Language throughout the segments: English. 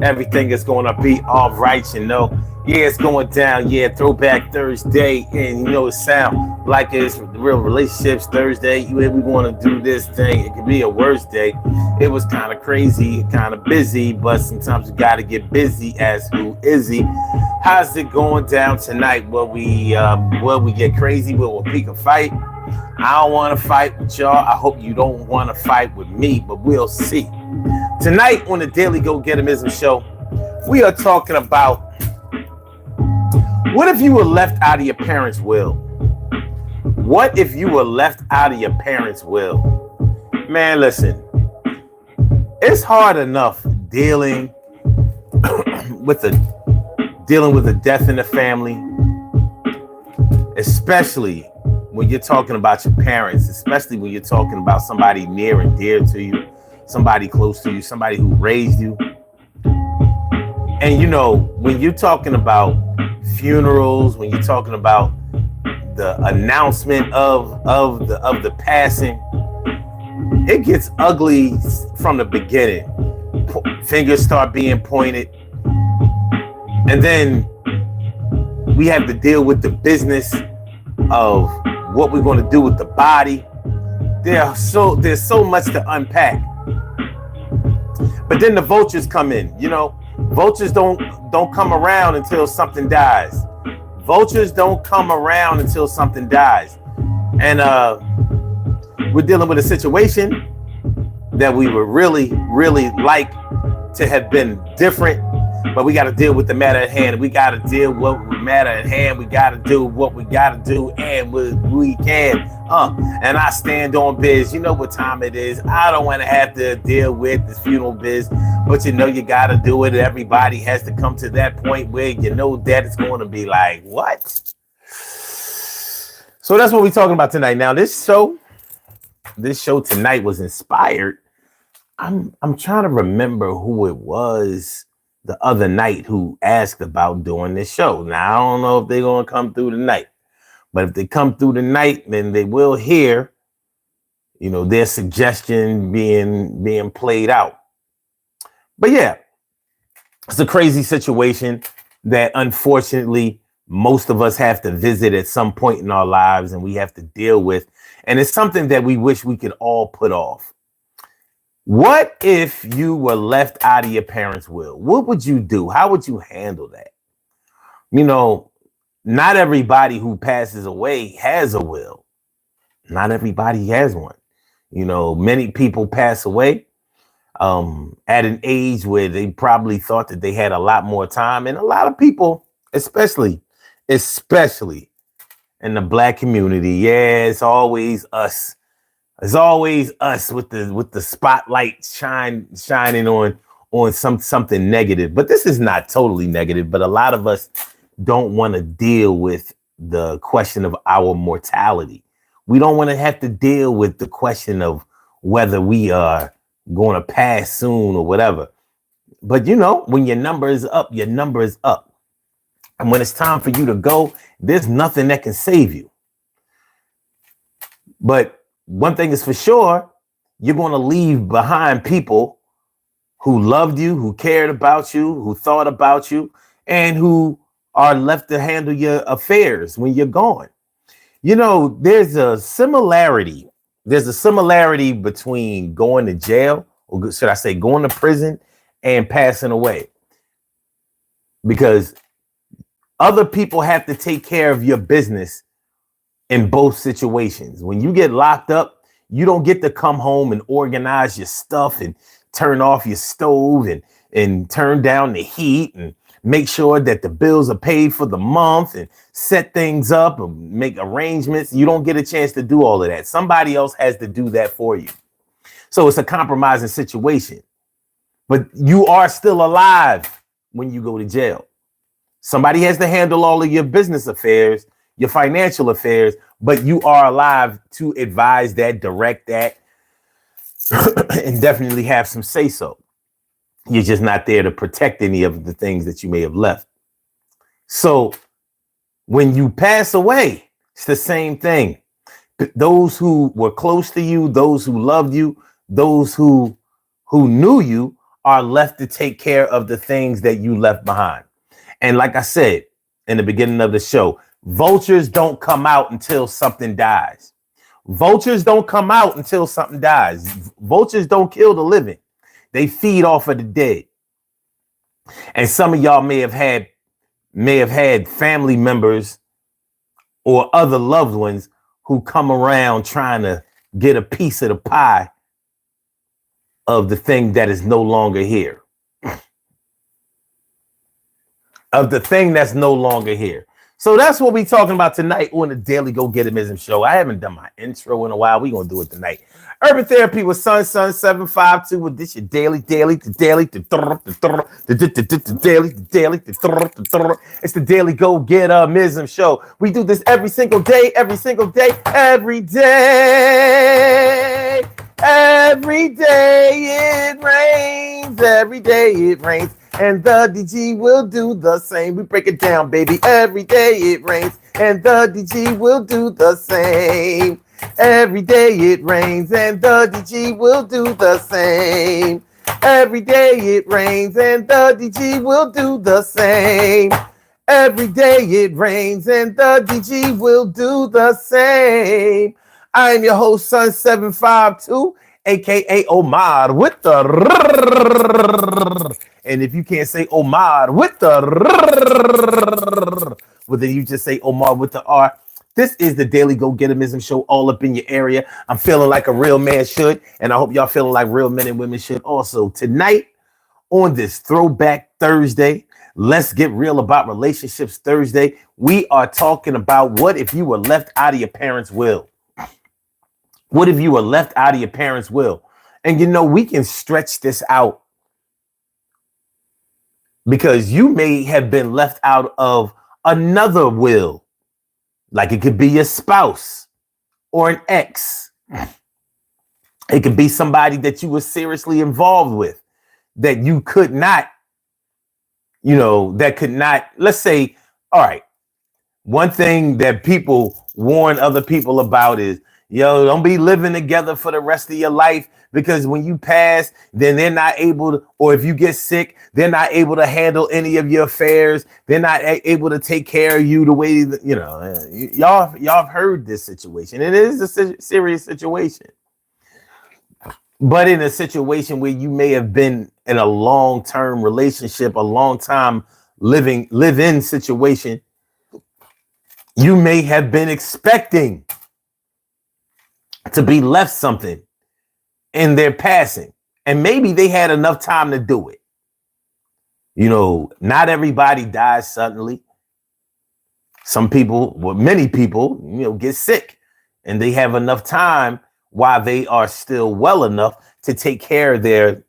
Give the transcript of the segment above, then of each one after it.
Everything is going to be all right, you know. Yeah, it's going down. Yeah, Throwback Thursday. And, you know, it sound like it's real relationships Thursday. We want to do this thing. It could be a worse day. It was kind of crazy, kind of busy, but sometimes you got to get busy as who is he. How's it going down tonight? Will we get crazy? Will we pick a fight? I don't want to fight with y'all. I hope you don't want to fight with me, but we'll see. Tonight on the Daily Go Getimism Show, we are talking about what if you were left out of your parents' will? What if you were left out of your parents' will? Man, listen, it's hard enough dealing with a death in the family, especially when you're talking about your parents, especially when you're talking about somebody near and dear to you, somebody close to you, somebody who raised you. And you know, when you're talking about funerals, when you're talking about the announcement of the passing, it gets ugly from the beginning. Fingers start being pointed, and then we have to deal with the business of what we're going to do with the body. There's so much to unpack. But then the vultures come in. You know, vultures don't come around until something dies. Vultures don't come around until something dies. And we're dealing with a situation that we would really, really like to have been different. But we got to deal with the matter at hand. We got to deal with the matter at hand. We got to do what we got to do, and we can. And I stand on biz. You know what time it is. I don't want to have to deal with this funeral biz, but you know you got to do it. Everybody has to come to that point where you know that it's going to be like, what? So that's what we're talking about tonight. Now, this show tonight was inspired. I'm trying to remember who it was the other night who asked about doing this show. Now, I don't know if they're going to come through tonight, but if they come through tonight, then they will hear, you know, their suggestion being played out. But yeah, it's a crazy situation that unfortunately most of us have to visit at some point in our lives, and we have to deal with. And it's something that we wish we could all put off. What if you were left out of your parents' will? What would you do? How would you handle that? You know, not everybody who passes away has a will. Not everybody has one. You know, many people pass away at an age where they probably thought that they had a lot more time. And a lot of people, especially in the Black community, yeah, it's always us. It's always us with the spotlight shining on something negative. But this is not totally negative, but a lot of us don't want to deal with the question of our mortality. We don't want to have to deal with the question of whether we are going to pass soon or whatever. But you know, when your number is up, your number is up. And when it's time for you to go, there's nothing that can save you. But one thing is for sure, you're going to leave behind people who loved you, who cared about you, who thought about you, and who are left to handle your affairs when you're gone. You know, there's a similarity. There's a similarity between going to jail, or should I say going to prison, and passing away. Because other people have to take care of your business in both situations. When you get locked up, you don't get to come home and organize your stuff and turn off your stove and turn down the heat and make sure that the bills are paid for the month and set things up and make arrangements. You don't get a chance to do all of that. Somebody else has to do that for you. So it's a compromising situation. But you are still alive when you go to jail. Somebody has to handle all of your business affairs, your financial affairs, but you are alive to advise that, direct that, and definitely have some say so. You're just not there to protect any of the things that you may have left. So when you pass away, it's the same thing. Those who were close to you, those who loved you, those who knew you are left to take care of the things that you left behind. And like I said in the beginning of the show, vultures don't come out until something dies. Vultures don't come out until something dies. Vultures don't kill the living. They feed off of the dead. And some of y'all may have had family members or other loved ones who come around trying to get a piece of the pie of the thing that is no longer here. Of the thing that's no longer here. So that's what we're talking about tonight on the Daily Go Getimism Show. I haven't done my intro in a while. We're going to do it tonight. Urban Therapy with Sun 752 with this your daily. It's the Daily Go Getimism Show. We do this every single day. Every day it rains. Every day it rains. And the DG will do the same. We break it down, baby. Every day it rains. And the DG will do the same. Every day it rains. And the DG will do the same. Every day it rains. And the DG will do the same. Every day it rains. And the DG will do the same. I am your host, Sun 752. AKA Omar with the and if you can't say Omar with the well, then you just say Omar with the R. This is the Daily Go Getimism Show, all up in your area. I'm feeling like a real man should, and I hope y'all feeling like real men and women should also. Tonight on this Throwback Thursday, let's get real about relationships Thursday. We are talking about what if you were left out of your parents' will. What if you were left out of your parents' will? And we can stretch this out because you may have been left out of another will. Like it could be your spouse or an ex. It could be somebody that you were seriously involved with that you could not, let's say, all right. One thing that people warn other people about is, don't be living together for the rest of your life because when you pass, then they're not able to, or if you get sick, they're not able to handle any of your affairs. They're not able to take care of you the way that, y'all have heard this situation. It is a serious situation. But in a situation where you may have been in a long-term relationship, a long-time live-in situation, you may have been expecting to be left something in their passing. And maybe they had enough time to do it. Not everybody dies suddenly. Some people, many people, get sick and they have enough time while they are still well enough to take care of their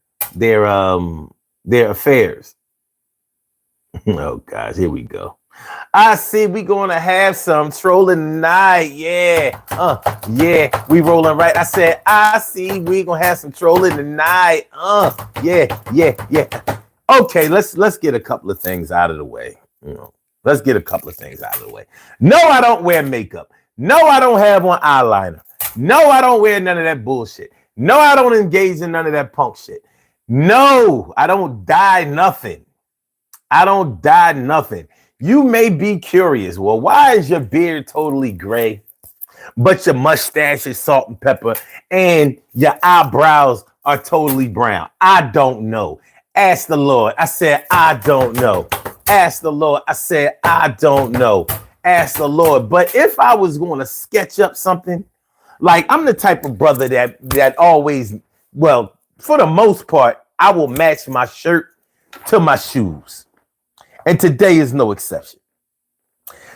affairs. Oh gosh, here we go. I see we gonna have some trolling tonight. Yeah. We rolling right. I said, I see we gonna have some trolling tonight. Yeah. Okay, let's get a couple of things out of the way. Let's get a couple of things out of the way. No, I don't wear makeup. No, I don't have on eyeliner. No, I don't wear none of that bullshit. No, I don't engage in none of that punk shit. No, I don't dye nothing. You may be curious, well, why is your beard totally gray, but your mustache is salt and pepper, and your eyebrows are totally brown? I don't know. Ask the Lord. I said, I don't know. Ask the Lord. I said, I don't know. Ask the Lord. But if I was going to sketch up something, like I'm the type of brother that always, well, for the most part, I will match my shirt to my shoes. And today is no exception.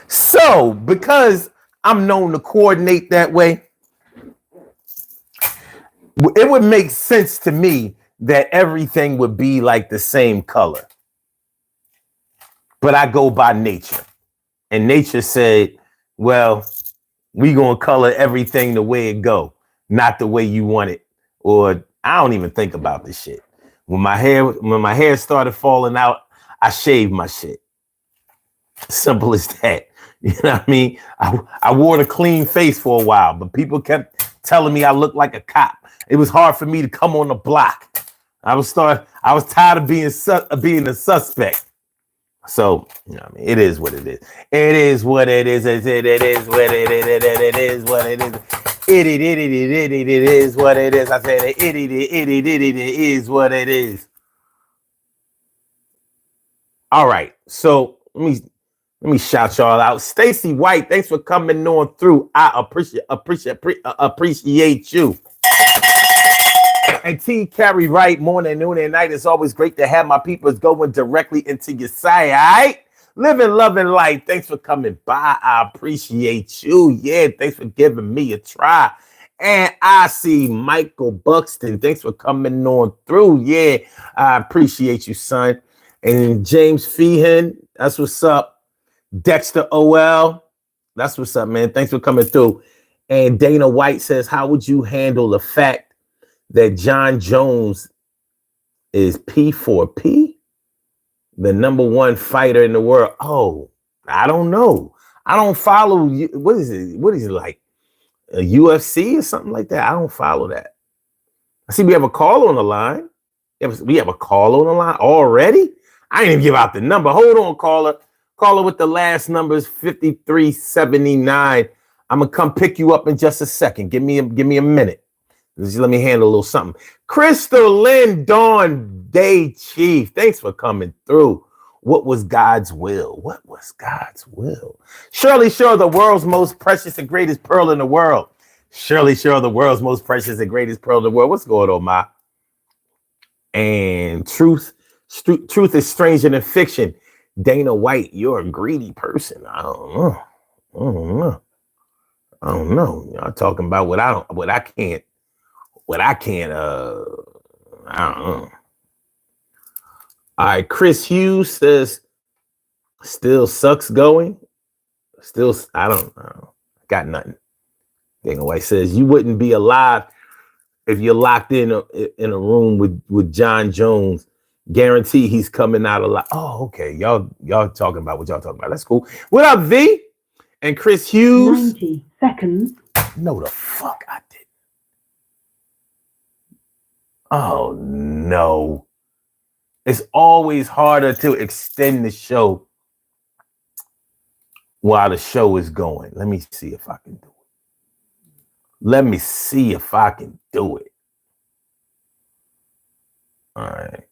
So, because I'm known to coordinate that way, it would make sense to me that everything would be like the same color. But I go by nature. And nature said, well, we gonna color everything the way it go, not the way you want it. Or I don't even think about this shit. When my hair started falling out, I shaved my shit. Simple as that. You know what I mean? I wore a clean face for a while, but people kept telling me I looked like a cop. It was hard for me to come on the block. I was tired of being a suspect. So, you know, I mean, it is what it is. It is what it is. It is what it is. It is what it is. It is what it is. I said it is what it is. All right. So let me shout y'all out. Stacy White, thanks for coming on through. I appreciate you. And T Carry Right, morning, noon, and night. It's always great to have my peoples going directly into your side. All right? Living, loving life. Thanks for coming by. I appreciate you. Yeah, thanks for giving me a try. And I see Michael Buxton. Thanks for coming on through. Yeah, I appreciate you, son. And James Feehan, that's what's up. Dexter OL, that's what's up, man. Thanks for coming through. And Dana White says, how would you handle the fact that John Jones is P4P, the number one fighter in the world? Oh, I don't know. I don't follow. What is it? What is it like? A UFC or something like that? I don't follow that. I see we have a call on the line. We have a call on the line already? I didn't even give out the number. Hold on, caller. Caller with the last number is 5379. I'm going to come pick you up in just a second. Give me a minute. Just let me handle a little something. Crystal Lynn Dawn Day Chief, thanks for coming through. What was God's will? What was God's will? Shirley Shore, the world's most precious and greatest pearl in the world. Shirley Shore, the world's most precious and greatest pearl in the world. What's going on, Ma? And truth is stranger than fiction. Dana White, you're a greedy person. I don't know. Y'all talking about what I can't. I don't know. All right, Chris Hughes says, still sucks going. Still, I don't know. Got nothing. Dana White says, you wouldn't be alive if you're locked in a room with John Jones. Guarantee he's coming out alive. Oh, okay. Y'all talking about what y'all talking about. That's cool. What up, V? And Chris Hughes. 90 seconds. No, the fuck I did. Oh, no. It's always harder to extend the show while the show is going. Let me see if I can do it. Let me see if I can do it. All right.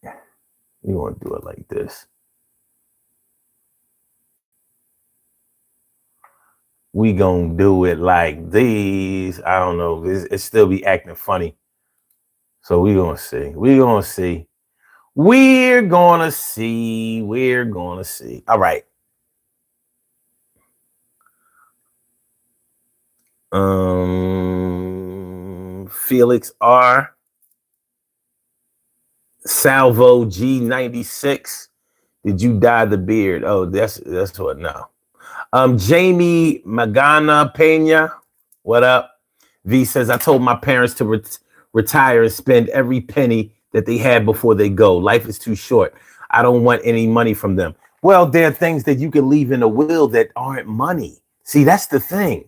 We want to do it like this. We gonna do it like these. I don't know. It still be acting funny. So we're gonna see. We're gonna see. All right. Felix R. Salvo G96. Did you dye the beard? Oh, that's what now. Jamie Magana Pena. What up? V says, I told my parents to retire and spend every penny that they had before they go. Life is too short. I don't want any money from them. Well, there are things that you can leave in a will that aren't money. See, that's the thing.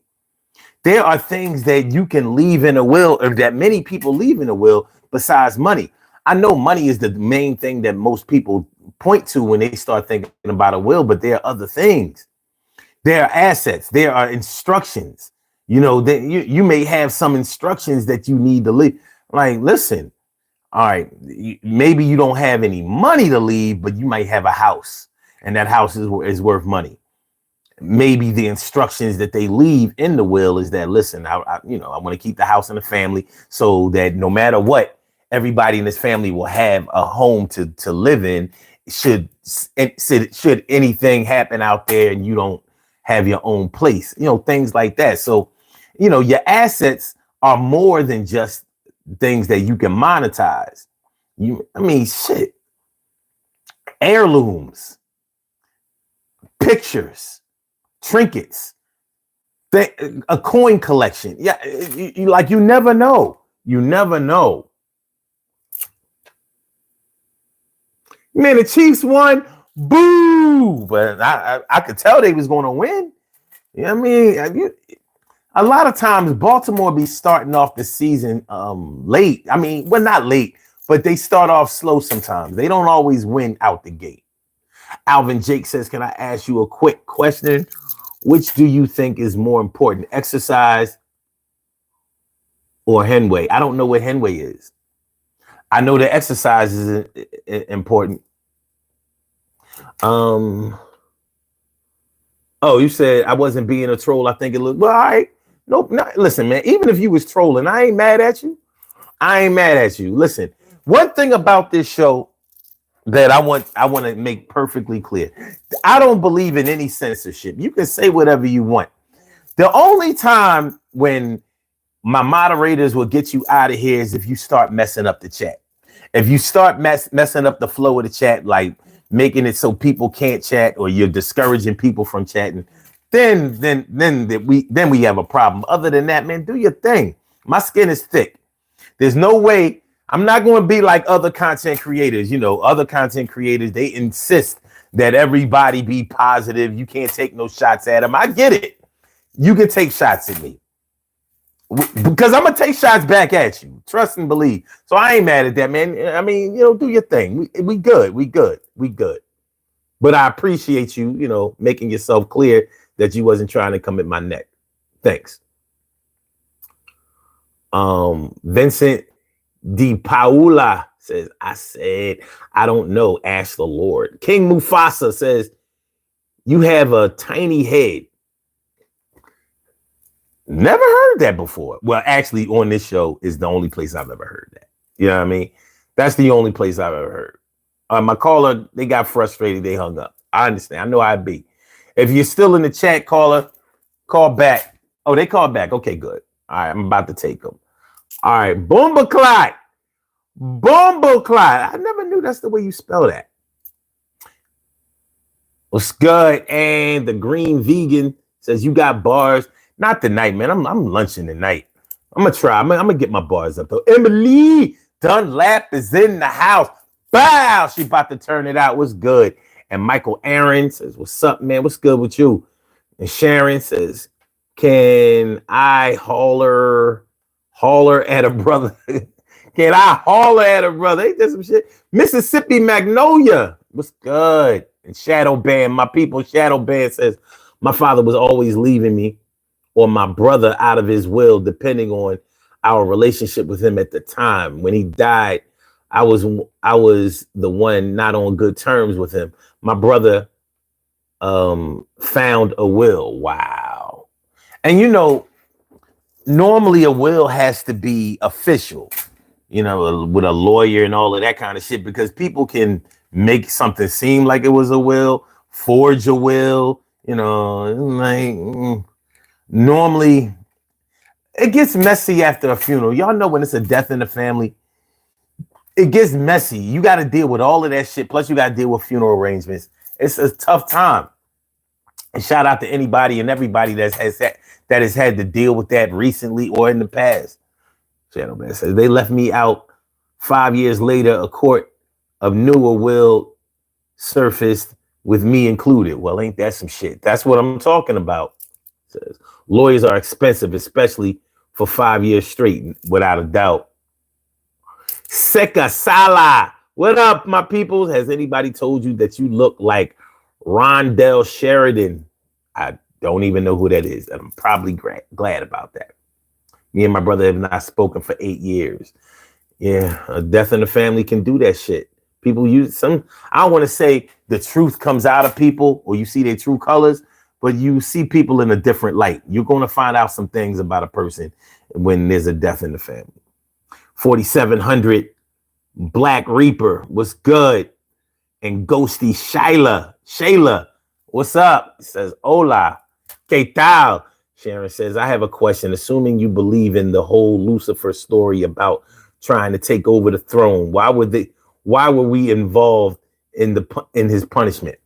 There are things that you can leave in a will, or that many people leave in a will, besides money. I know money is the main thing that most people point to when they start thinking about a will, but there are other things. There are assets. There are instructions. You know, that you may have some instructions that you need to leave. Like, listen, all right, maybe you don't have any money to leave, but you might have a house, and that house is worth money. Maybe the instructions that they leave in the will is that, listen, I want to keep the house in the family so that no matter what, everybody in this family will have a home to live in. Should anything happen out there and you don't have your own place, things like that. So, your assets are more than just things that you can monetize. Shit. Heirlooms, pictures, trinkets, a coin collection. Yeah, you never know. You never know. Man, the Chiefs won. Boo! But I could tell they was going to win. You know what I mean? A lot of times Baltimore be starting off the season late. Not late, but they start off slow sometimes. They don't always win out the gate. Alvin Jake says, can I ask you a quick question? Which do you think is more important, exercise or Henway? I don't know what Henway is. I know the exercise is important. Oh, you said I wasn't being a troll. I think it looked, well, all right. Nope. Not, listen, man, even if you was trolling, I ain't mad at you. I ain't mad at you. Listen, one thing about this show that I want to make perfectly clear. I don't believe in any censorship. You can say whatever you want. The only time when my moderators will get you out of here is if you start messing up the chat. If you start messing up the flow of the chat, like making it so people can't chat, or you're discouraging people from chatting, then we have a problem. Other than that, man, do your thing. My skin is thick. There's no way I'm not going to be like other content creators. You know, other content creators, they insist that everybody be positive. You can't take no shots at them. I get it. You can take shots at me because I'm going to take shots back at you. Trust and believe. So I ain't mad at that, man. I mean, you know, do your thing. We good. We good. But I appreciate you, you know, making yourself clear that you wasn't trying to come at my neck. Thanks. Vincent De Paula says, I said, I don't know. Ask the Lord. King Mufasa says, you have a tiny head. Never heard that before. Well, actually, on this show is the only place I've ever heard that. You know what I mean? That's the only place I've ever heard. My caller, they got frustrated. They hung up. I understand. I know I'd be. If you're still in the chat, caller, call back. Oh, they called back. Okay, good. All right, I'm about to take them. All right, Boomba Clyde. Boomba Clyde. I never knew that's the way you spell that. What's good? And the Green Vegan says, you got bars. Not tonight, man. I'm lunching tonight. I'm going to try. I'm gonna get my bars up, though. Emily Dunlap is in the house. Bow! She about to turn it out. What's good? And Michael Aaron says, what's up, man? What's good with you? And Sharon says, can I holler at a brother? Can I holler at a brother? Ain't that some shit? Mississippi Magnolia. What's good? And Shadow Band, my people, Shadow Band says, my father was always leaving me or my brother out of his will, depending on our relationship with him at the time. When he died, I was the one not on good terms with him. My brother found a will. Wow. And you know, normally a will has to be official, you know, with a lawyer and all of that kind of shit, because people can make something seem like it was a will, forge a will, you know, like normally it gets messy after a funeral. Y'all know when it's a death in the family, it gets messy. You got to deal with all of that shit. Plus you got to deal with funeral arrangements. It's a tough time. And shout out to anybody and everybody that has had to deal with that recently or in the past. Shadow Man says, they left me out 5 years later. A court of newer will surfaced with me included. Well, ain't that some shit? That's what I'm talking about. Says, lawyers are expensive, especially for 5 years straight, without a doubt. Seka Sala, what up, my people? Has anybody told you that you look like Rondell Sheridan? I don't even know who that is. I'm probably glad about that. Me and my brother have not spoken for 8 years. Yeah, a death in the family can do that shit. People use some, I don't want to say the truth comes out of people or you see their true colors, but you see people in a different light. You're going to find out some things about a person when there's a death in the family. 4700 Black Reaper, what's good? And Ghosty Shayla, what's up? It says, hola, ¿qué tal? Sharon says, I have a question. Assuming you believe in the whole Lucifer story about trying to take over the throne, why were we involved in his punishment?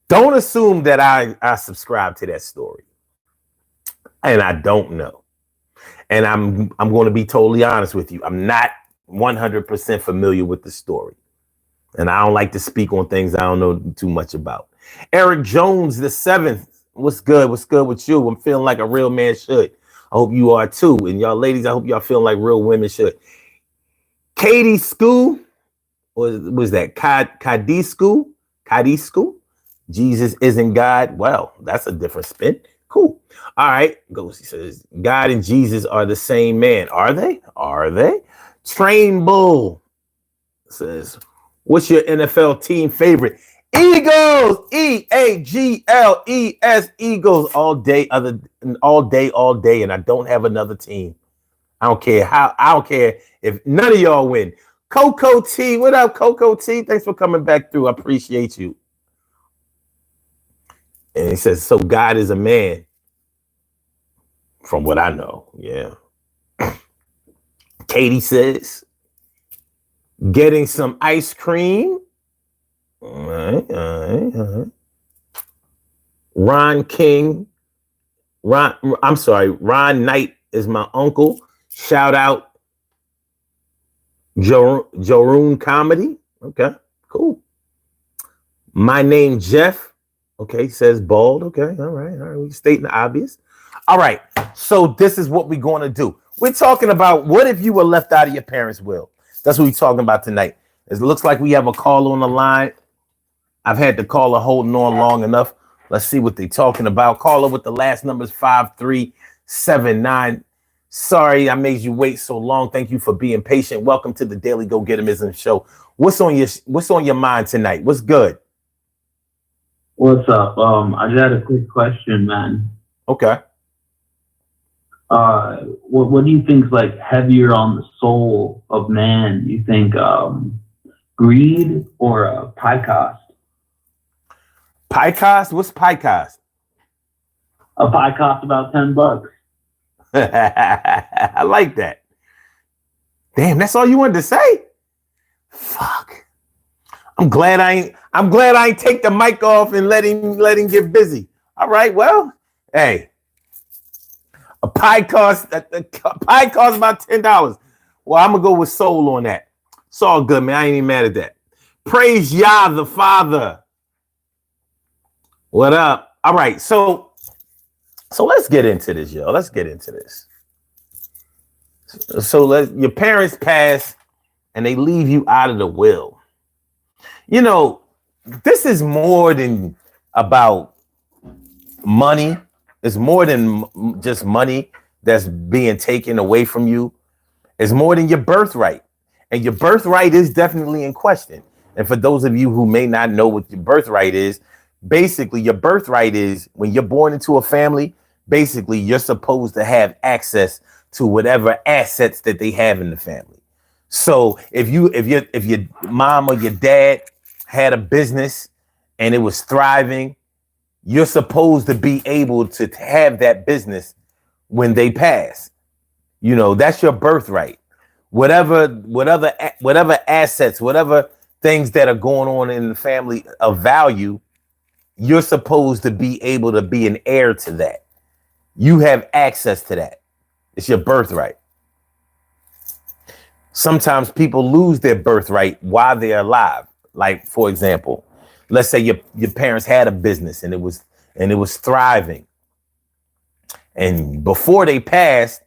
Don't assume that I subscribe to that story. And I don't know. And I'm going to be totally honest with you. I'm not 100% familiar with the story. And I don't like to speak on things I don't know too much about. Eric Jones, the 7th. What's good? What's good with you? I'm feeling like a real man should. I hope you are too. And y'all ladies, I hope y'all feeling like real women should. Katie School, or was that Kadisku? Kadisku? Jesus isn't God. Well, that's a different spin. Cool. All right. Ghosty says, God and Jesus are the same man. Are they? Are they? Train Bull says, what's your NFL team favorite? Eagles. Eagles. Eagles all day, all day. And I don't have another team. I don't care how. I don't care if none of y'all win. Coco T, what up, Coco T? Thanks for coming back through. I appreciate you. And he says, so God is a man. From what I know, yeah. Katie says, getting some ice cream. All right. Ron Knight is my uncle. Shout out Joroon Comedy. Okay, cool. My name Jeff. Okay, says bald. Okay, all right. We stating the obvious. All right, so this is what we're going to do. We're talking about what if you were left out of your parents' will. That's what we're talking about tonight. It looks like we have a caller on the line. I've had the caller holding on long enough. Let's see what they're talking about. Caller with the last numbers 5379. Sorry I made you wait so long. Thank you for being patient. Welcome to the Daily Go Getimism Show. What's on your mind tonight? What's good? What's up? I just had a quick question, man. Okay. What do you think is like heavier on the soul of man? You think greed or pie cost? Pie cost? What's pie cost? A pie cost about $10. I like that. Damn, that's all you wanted to say? Fuck. I'm glad I ain't take the mic off and let him get busy. All right, well, hey. A pie costs about $10. Well, I'm gonna go with soul on that. It's all good, man. I ain't even mad at that. Praise Yah the Father. What up? All right, so let's get into this, yo. Let's get into this. So your parents pass and they leave you out of the will. You know, this is more than about money. It's more than just money that's being taken away from you. It's more than your birthright. And your birthright is definitely in question. And for those of you who may not know what your birthright is, basically your birthright is when you're born into a family, basically you're supposed to have access to whatever assets that they have in the family. So if your mom or your dad had a business and it was thriving, you're supposed to be able to have that business when they pass. You know, that's your birthright. Whatever assets, whatever things that are going on in the family of value, you're supposed to be able to be an heir to that. You have access to that. It's your birthright. Sometimes people lose their birthright while they're alive. Like, for example, let's say your parents had a business and it was thriving. And before they passed,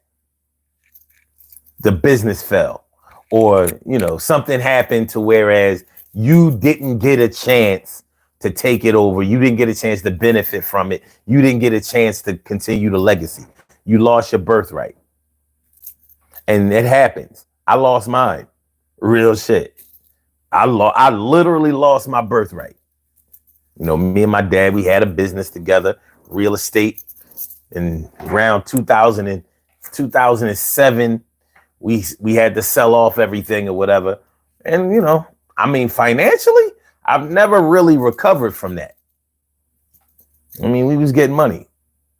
the business fell. Or, you know, something happened to whereas you didn't get a chance to take it over. You didn't get a chance to benefit from it. You didn't get a chance to continue the legacy. You lost your birthright. And it happens. I lost mine. Real shit. I literally lost my birthright. You know, me and my dad, we had a business together, real estate. And around 2007, we had to sell off everything or whatever. And, you know, I mean, financially, I've never really recovered from that. I mean, we was getting money.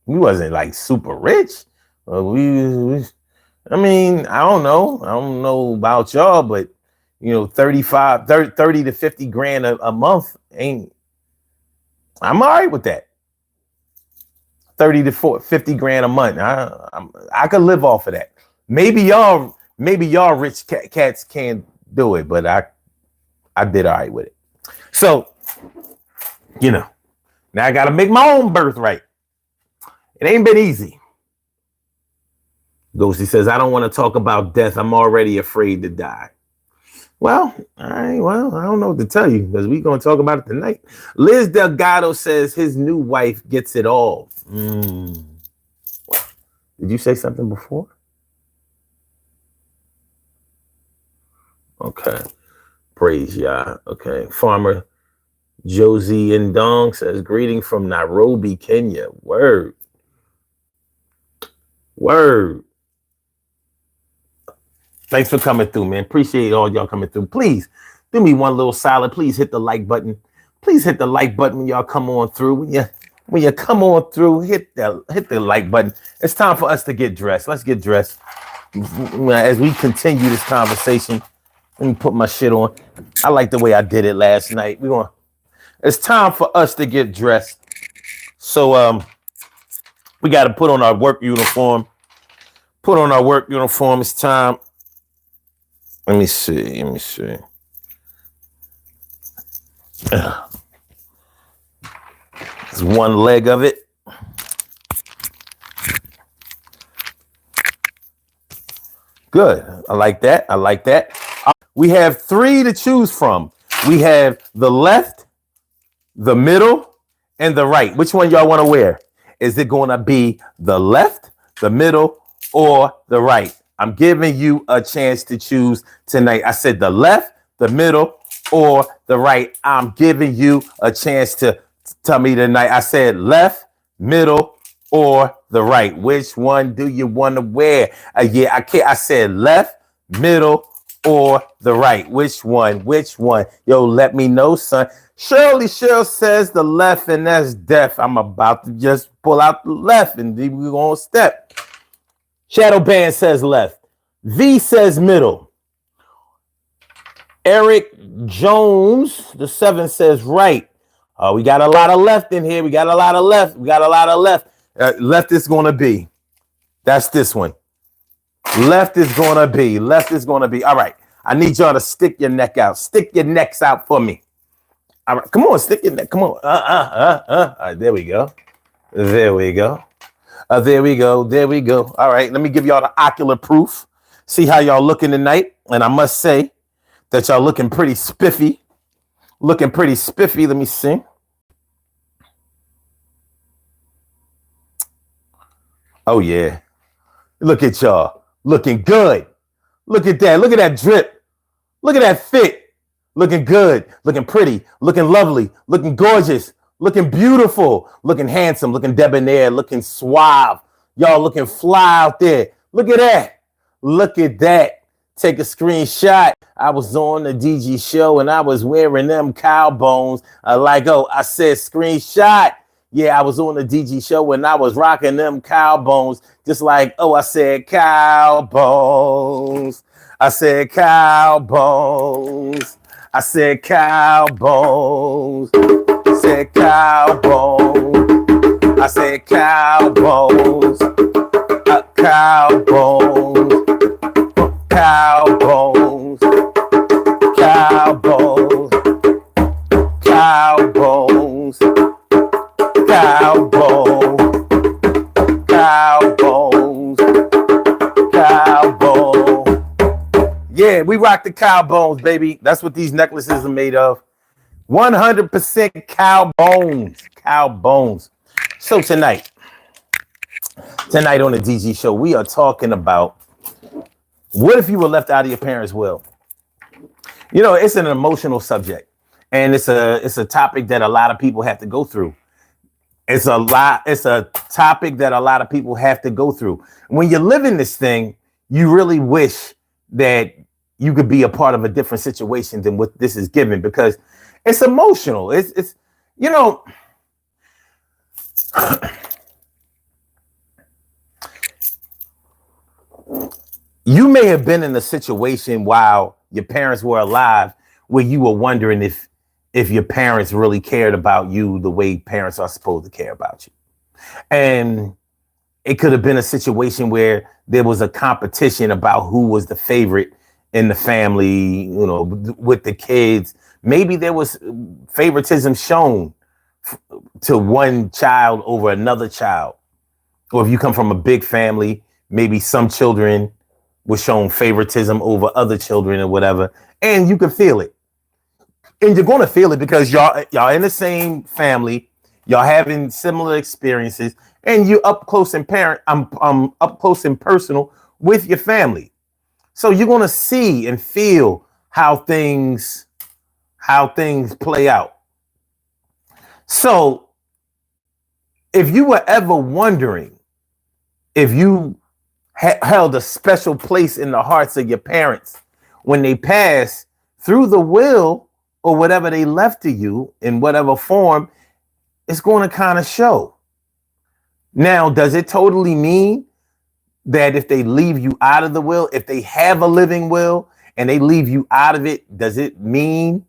We wasn't like super rich. I mean, I don't know. I don't know about y'all, but, you know, 30 to 50 grand a month I'm all right with that. 30 to 50 grand a month. I could live off of that. Maybe y'all rich cats can't do it, but I did all right with it. So, you know, now I got to make my own birthright. It ain't been easy. Ghosty says, I don't want to talk about death. I'm already afraid to die. Well, all right. Well, I don't know what to tell you because we're going to talk about it tonight. Liz Delgado says his new wife gets it all. Did you say something before? Okay. Praise Yah. Okay. Farmer Josie Ndong says, greeting from Nairobi, Kenya. Word. Word. Thanks for coming through, man. Appreciate all y'all coming through. Please do me one little solid. Please hit the like button. Please hit the like button when y'all come on through. When you come on through, hit the like button. It's time for us to get dressed. Let's get dressed. As we continue this conversation, let me put my shit on. I like the way I did it last night. It's time for us to get dressed. So we got to put on our work uniform. Put on our work uniform. It's time. Let me see. There's one leg of it. Good. I like that. We have 3 to choose from. We have the left, the middle, and the right. Which one y'all want to wear? Is it going to be the left, the middle, or the right? I'm giving you a chance to choose tonight. I said the left, the middle, or the right. I'm giving you a chance to tell me tonight. I said left, middle, or the right. Which one do you want to wear? Yeah, I can't. I said left, middle, or the right. Which one? Yo, let me know, son. Shirley says the left, and that's deaf. I'm about to just pull out the left, and then we're going to step. Shadow Band says left. V says middle. Eric Jones, the 7, says right. We got a lot of left in here. We got a lot of left. Left is going to be. That's this one. Left is going to be. All right. I need y'all to stick your neck out. Stick your necks out for me. All right. Come on. Stick your neck. Come on. All right, there we go. There we go. All right. Let me give y'all the ocular proof. See how y'all looking tonight. And I must say that y'all looking pretty spiffy. Let me see. Oh, yeah. Look at y'all. Looking good. Look at that. Look at that drip. Look at that fit. Looking good. Looking pretty. Looking lovely. Looking gorgeous. Looking beautiful. Looking handsome. Looking debonair. Looking suave. Y'all looking fly out there. Look at that. Take a screenshot. I was on the DG show and I was wearing them cow bones. I said screenshot. Yeah, I was on the DG show and I was rocking them cow bones. Just I said cow bones. I said cow bones. I said cow bones. I said cow bones. I said cow bones. Cow bones. Cow bones. Cow bones. Cow bones. Cow bones. Cow bones. Cow bones. Yeah, we rock the cow bones, baby. That's what these necklaces are made of. 100% cow bones. Cow bones. So tonight on the DG show, we are talking about what if you were left out of your parents' will? You know, it's an emotional subject, and it's a topic that a lot of people have to go through. It's a topic that a lot of people have to go through. When you live in this thing, you really wish that you could be a part of a different situation than what this is given, because it's emotional. It's you know, you may have been in a situation while your parents were alive where you were wondering if your parents really cared about you the way parents are supposed to care about you. And it could have been a situation where there was a competition about who was the favorite in the family, you know, with the kids. Maybe there was favoritism shown to one child over another child. Or if you come from a big family, maybe some children was shown favoritism over other children or whatever, and you can feel it. And you're going to feel it because y'all in the same family, y'all having similar experiences, and you're up close and I'm up close and personal with your family. So you're going to see and feel how things play out. So if you were ever wondering if you held a special place in the hearts of your parents when they passed through the will or whatever they left to you in whatever form, it's going to kind of show. Now, does it totally mean that if they leave you out of the will, if they have a living will and they leave you out of it, does it mean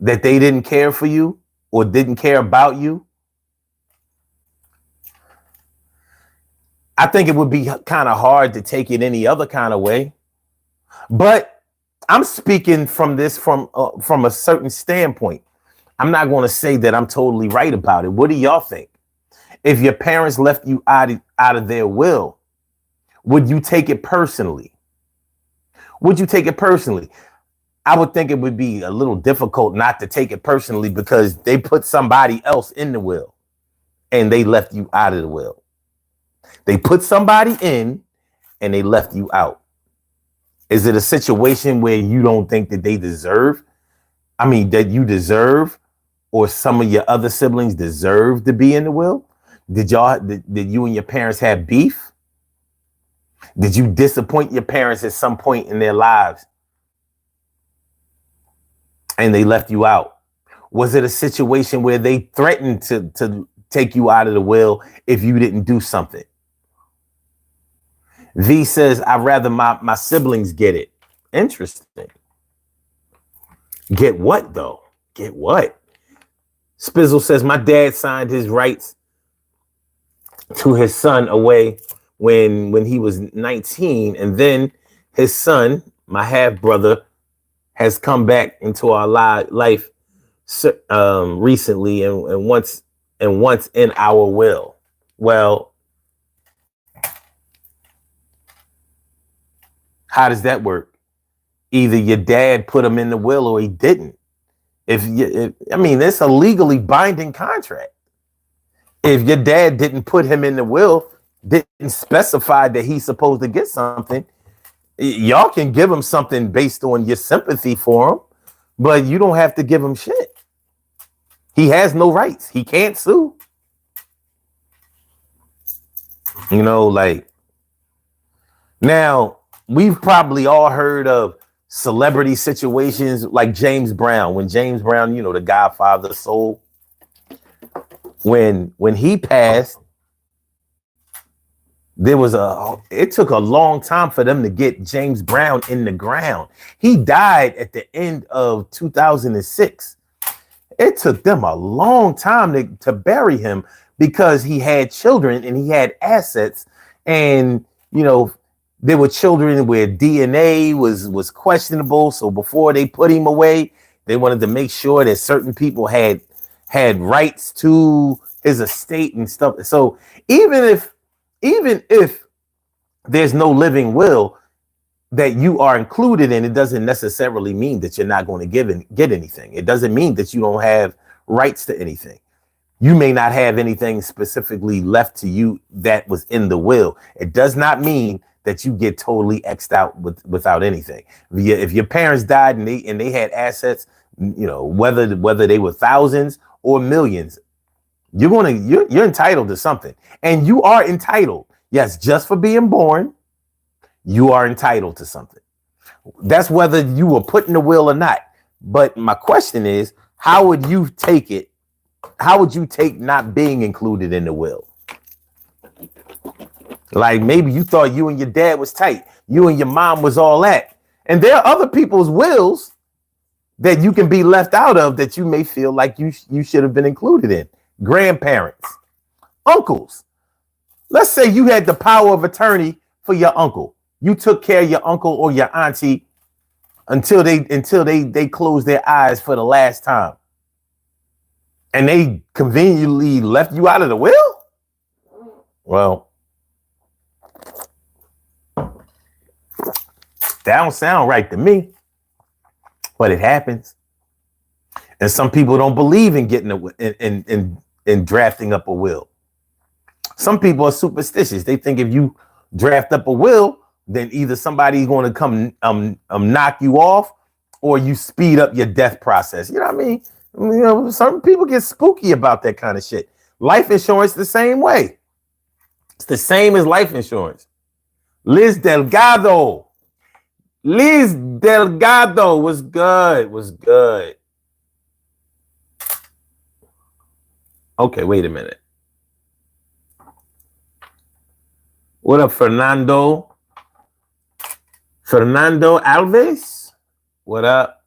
that they didn't care for you or didn't care about you? I think it would be kind of hard to take it any other kind of way. But I'm speaking from this from a certain standpoint. I'm not going to say that I'm totally right about it. What do y'all think? If your parents left you out of their will, would you take it personally? Would you take it personally? I would think it would be a little difficult not to take it personally because they put somebody else in the will and they left you out of the will. They put somebody in and they left you out. Is it a situation where you don't think that they deserve? I mean, that you deserve or some of your other siblings deserve to be in the will? Did you and your parents have beef? Did you disappoint your parents at some point in their lives and they left you out? Was it a situation where they threatened to take you out of the will if you didn't do something? V says, I'd rather my siblings get it. Interesting. Get what, though? Get what? Spizzle says, my dad signed his rights to his son away when he was 19. And then his son, my half brother, has come back into our life recently and once in our will. Well, how does that work? Either your dad put him in the will or he didn't. It's a legally binding contract. If your dad didn't put him in the will, didn't specify that he's supposed to get something, y'all can give him something based on your sympathy for him, but you don't have to give him shit. He has no rights. He can't sue. Now, we've probably all heard of celebrity situations like James Brown. When James Brown, the Godfather soul, when he passed, it took a long time for them to get James Brown in the ground. He died at the end of 2006. It took them a long time to bury him because he had children and he had assets, and there were children where DNA was questionable. So before they put him away, they wanted to make sure that certain people had rights to his estate and stuff. So even if there's no living will that you are included in, it doesn't necessarily mean that you're not going to get anything. It doesn't mean that you don't have rights to anything. You may not have anything specifically left to you that was in the will. It does not mean that you get totally X'd out without anything. If your parents died and they had assets, whether they were thousands or millions, you're entitled to something. And you are entitled. Yes, just for being born, you are entitled to something. That's whether you were put in the will or not. But my question is, how would you take it? How would you take not being included in the will? Like maybe you thought you and your dad was tight. You and your mom was all that. And there are other people's wills that you can be left out of that you may feel like you should have been included in. Grandparents, uncles. Let's say you had the power of attorney for your uncle. You took care of your uncle or your auntie until they closed their eyes for the last time. And they conveniently left you out of the will? Well, That don't sound right to me, but it happens. And some people don't believe in getting in drafting up a will. Some people are superstitious. They think if you draft up a will, then either somebody's going to come knock you off, or you speed up your death process. You know what I mean? You know, some people get spooky about that kind of shit. Life insurance the same way. It's the same as life insurance. Liz Delgado was good. Okay, wait a minute. What up, Fernando? Fernando Alves? What up?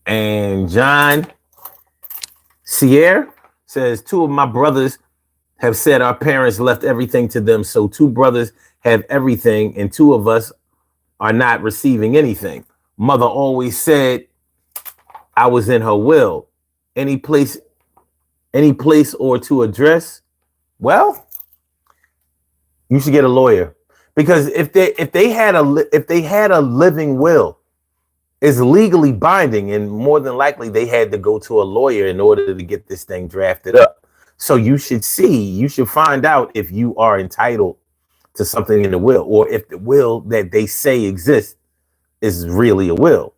And John Sierra says, 2 of my brothers have said our parents left everything to them. So 2 brothers have everything and 2 of us are not receiving anything. Mother always said I was in her will. Any place or to address? Well, you should get a lawyer, because if they had a living will, it's legally binding, and more than likely they had to go to a lawyer in order to get this thing drafted up. So you should find out if you are entitled to something in the will, or if the will that they say exists is really a will.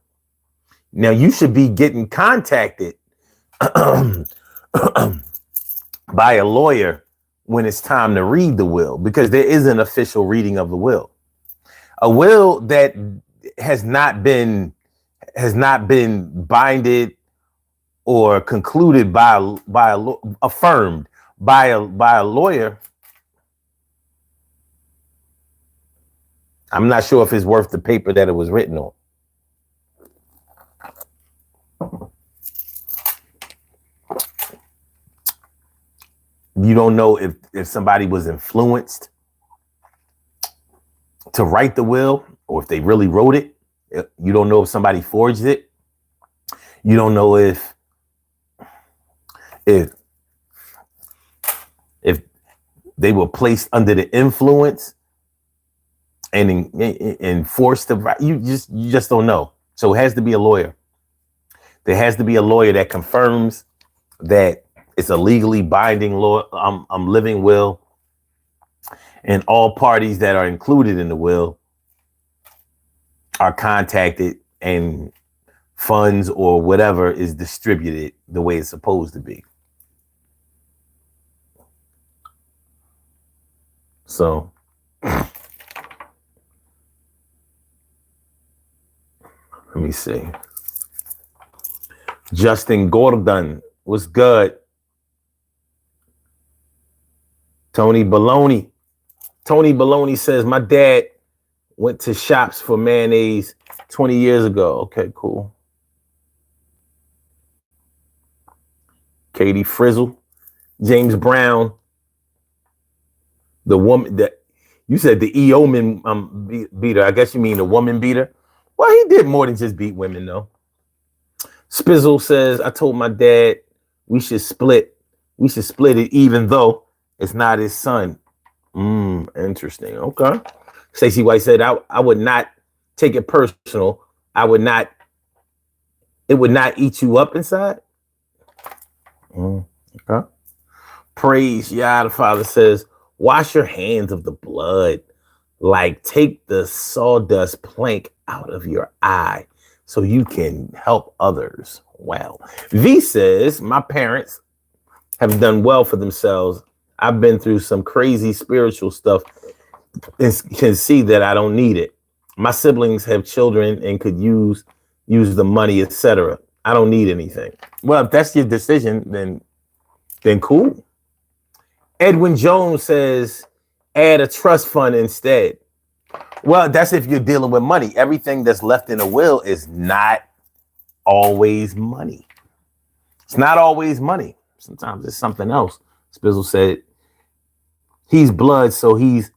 Now you should be getting contacted by a lawyer when it's time to read the will, because there is an official reading of the will. A will that has not been binded or concluded affirmed by a lawyer, I'm not sure if it's worth the paper that it was written on. You don't know if somebody was influenced to write the will, or if they really wrote it. You don't know if somebody forged it. You don't know if they were placed under the influence and forced to write. You just don't know. So it has to be a lawyer. There has to be a lawyer that confirms that it's a legally binding law, living will, and all parties that are included in the will are contacted, and funds or whatever is distributed the way it's supposed to be. So let me see. Justin Gordon was good. Tony Baloney says, my dad went to shops for mayonnaise 20 years ago. Okay, cool. Katie Frizzle. James Brown. The woman that you said, the Eoman beater. I guess you mean the woman beater. Well, he did more than just beat women, though. Spizzle says, I told my dad we should split it, even though it's not his son. Interesting. Okay. Stacey White said, I would not take it personal. It would not eat you up inside. Okay. Praise Yah. The Father says, wash your hands of the blood, like take the sawdust plank out of your eye so you can help others. Wow. V says, my parents have done well for themselves. I've been through some crazy spiritual stuff and can see that I don't need it. My siblings have children and could use the money, etc. I don't need anything. Well, if that's your decision, then cool. Edwin Jones says, add a trust fund instead. Well, that's if you're dealing with money. Everything that's left in a will is not always money. It's not always money. Sometimes it's something else. Spizzle said, he's blood, so he's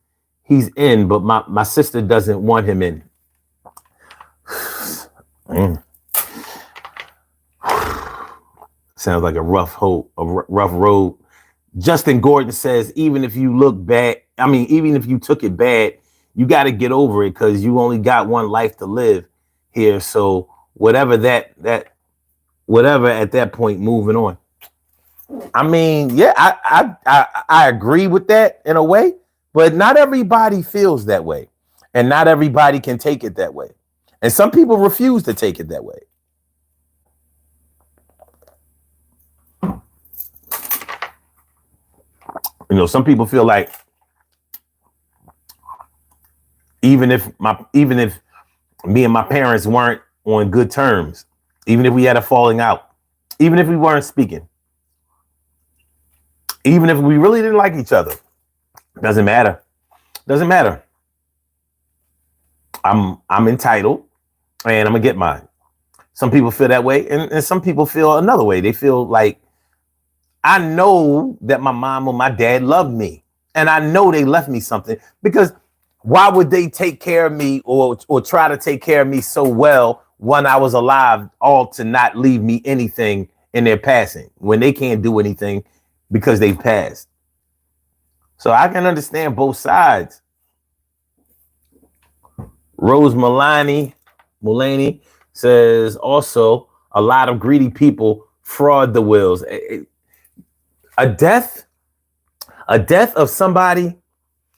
in, but my sister doesn't want him in. Sounds like a rough road. Justin Gordon says, even if you took it bad, you got to get over it because you only got one life to live here. So whatever whatever at that point, moving on. I mean, yeah, I agree with that in a way, but not everybody feels that way, and not everybody can take it that way, and some people refuse to take it that way. You know, some people feel like even if me and my parents weren't on good terms, even if we had a falling out, even if we weren't speaking, even if we really didn't like each other, doesn't matter. Doesn't matter. I'm entitled and I'm gonna get mine. Some people feel that way, and some people feel another way. They feel like, I know that my mom or my dad loved me, and I know they left me something, because why would they take care of me or try to take care of me so well when I was alive, all to not leave me anything in their passing when they can't do anything because they've passed? So I can understand both sides. Rose Mulaney says also a lot of greedy people fraud the wills. A death of somebody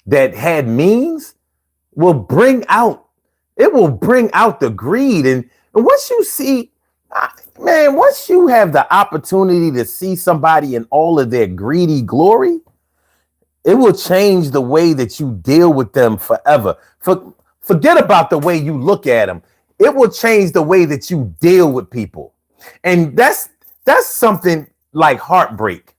that had means will bring out the greed. And once you see, man, once you have the opportunity to see somebody in all of their greedy glory, it will change the way that you deal with them forever. Forget about the way you look at them. It will change the way that you deal with people. And that's something like heartbreak.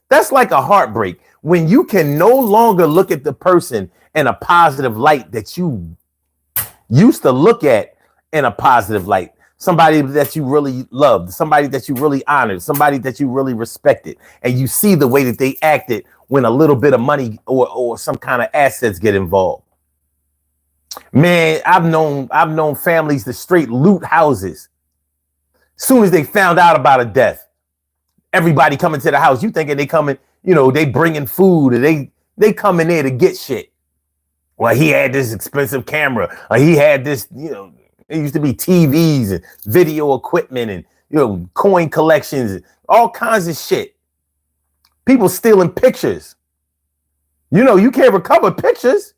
That's like a heartbreak when you can no longer look at the person in a positive light that you used to look at in a positive light. Somebody that you really loved, somebody that you really honored, somebody that you really respected. And you see the way that they acted when a little bit of money or some kind of assets get involved. Man, I've known families that straight loot houses. Soon as they found out about a death, everybody coming to the house, you thinking they coming, you know, they bringing food, or they come in there to get shit. Well, he had this expensive camera, or he had this, you know, it used to be TVs and video equipment and, you know, coin collections, and all kinds of shit. People stealing pictures. You know, you can't recover pictures.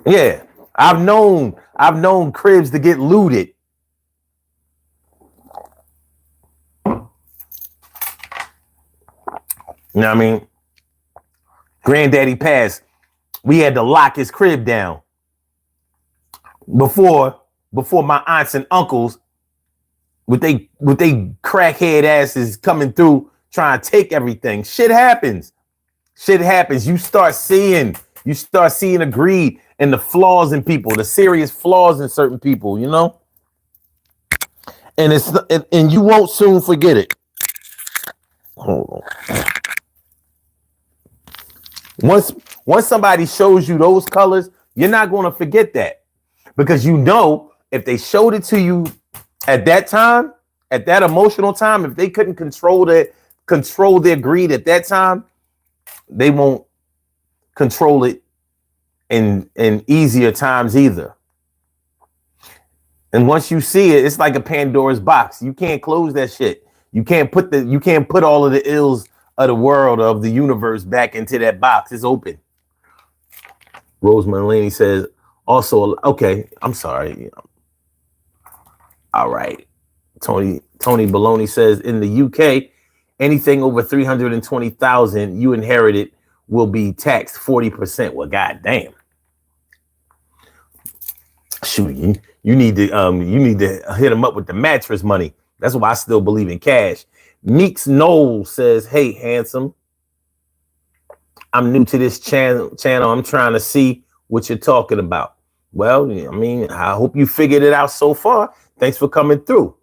Yeah, I've known cribs to get looted. You know what I mean? Granddaddy passed. We had to lock his crib down before my aunts and uncles with they crackhead asses coming through trying to take everything. Shit happens. You start seeing the greed and the flaws in people, the serious flaws in certain people, you know? And you won't soon forget it. Hold on. Once somebody shows you those colors, you're not going to forget that, because you know if they showed it to you at that time, at that emotional time, if they couldn't control their greed at that time, they won't control it in easier times either. And once you see it, it's like a Pandora's box. You can't close that shit. You can't put all of the ills of the world, of the universe, back into that box. It's open. Rose Mulaney says also, okay, I'm sorry. All right. Tony Baloney says in the UK, anything over 320,000 you inherited will be taxed 40%. Well, goddamn. Shoot, you need to hit them up with the mattress money. That's why I still believe in cash. Meeks Knoll says, hey, handsome, I'm new to this channel. I'm trying to see what you're talking about. Well, I mean, I hope you figured it out so far. Thanks for coming through.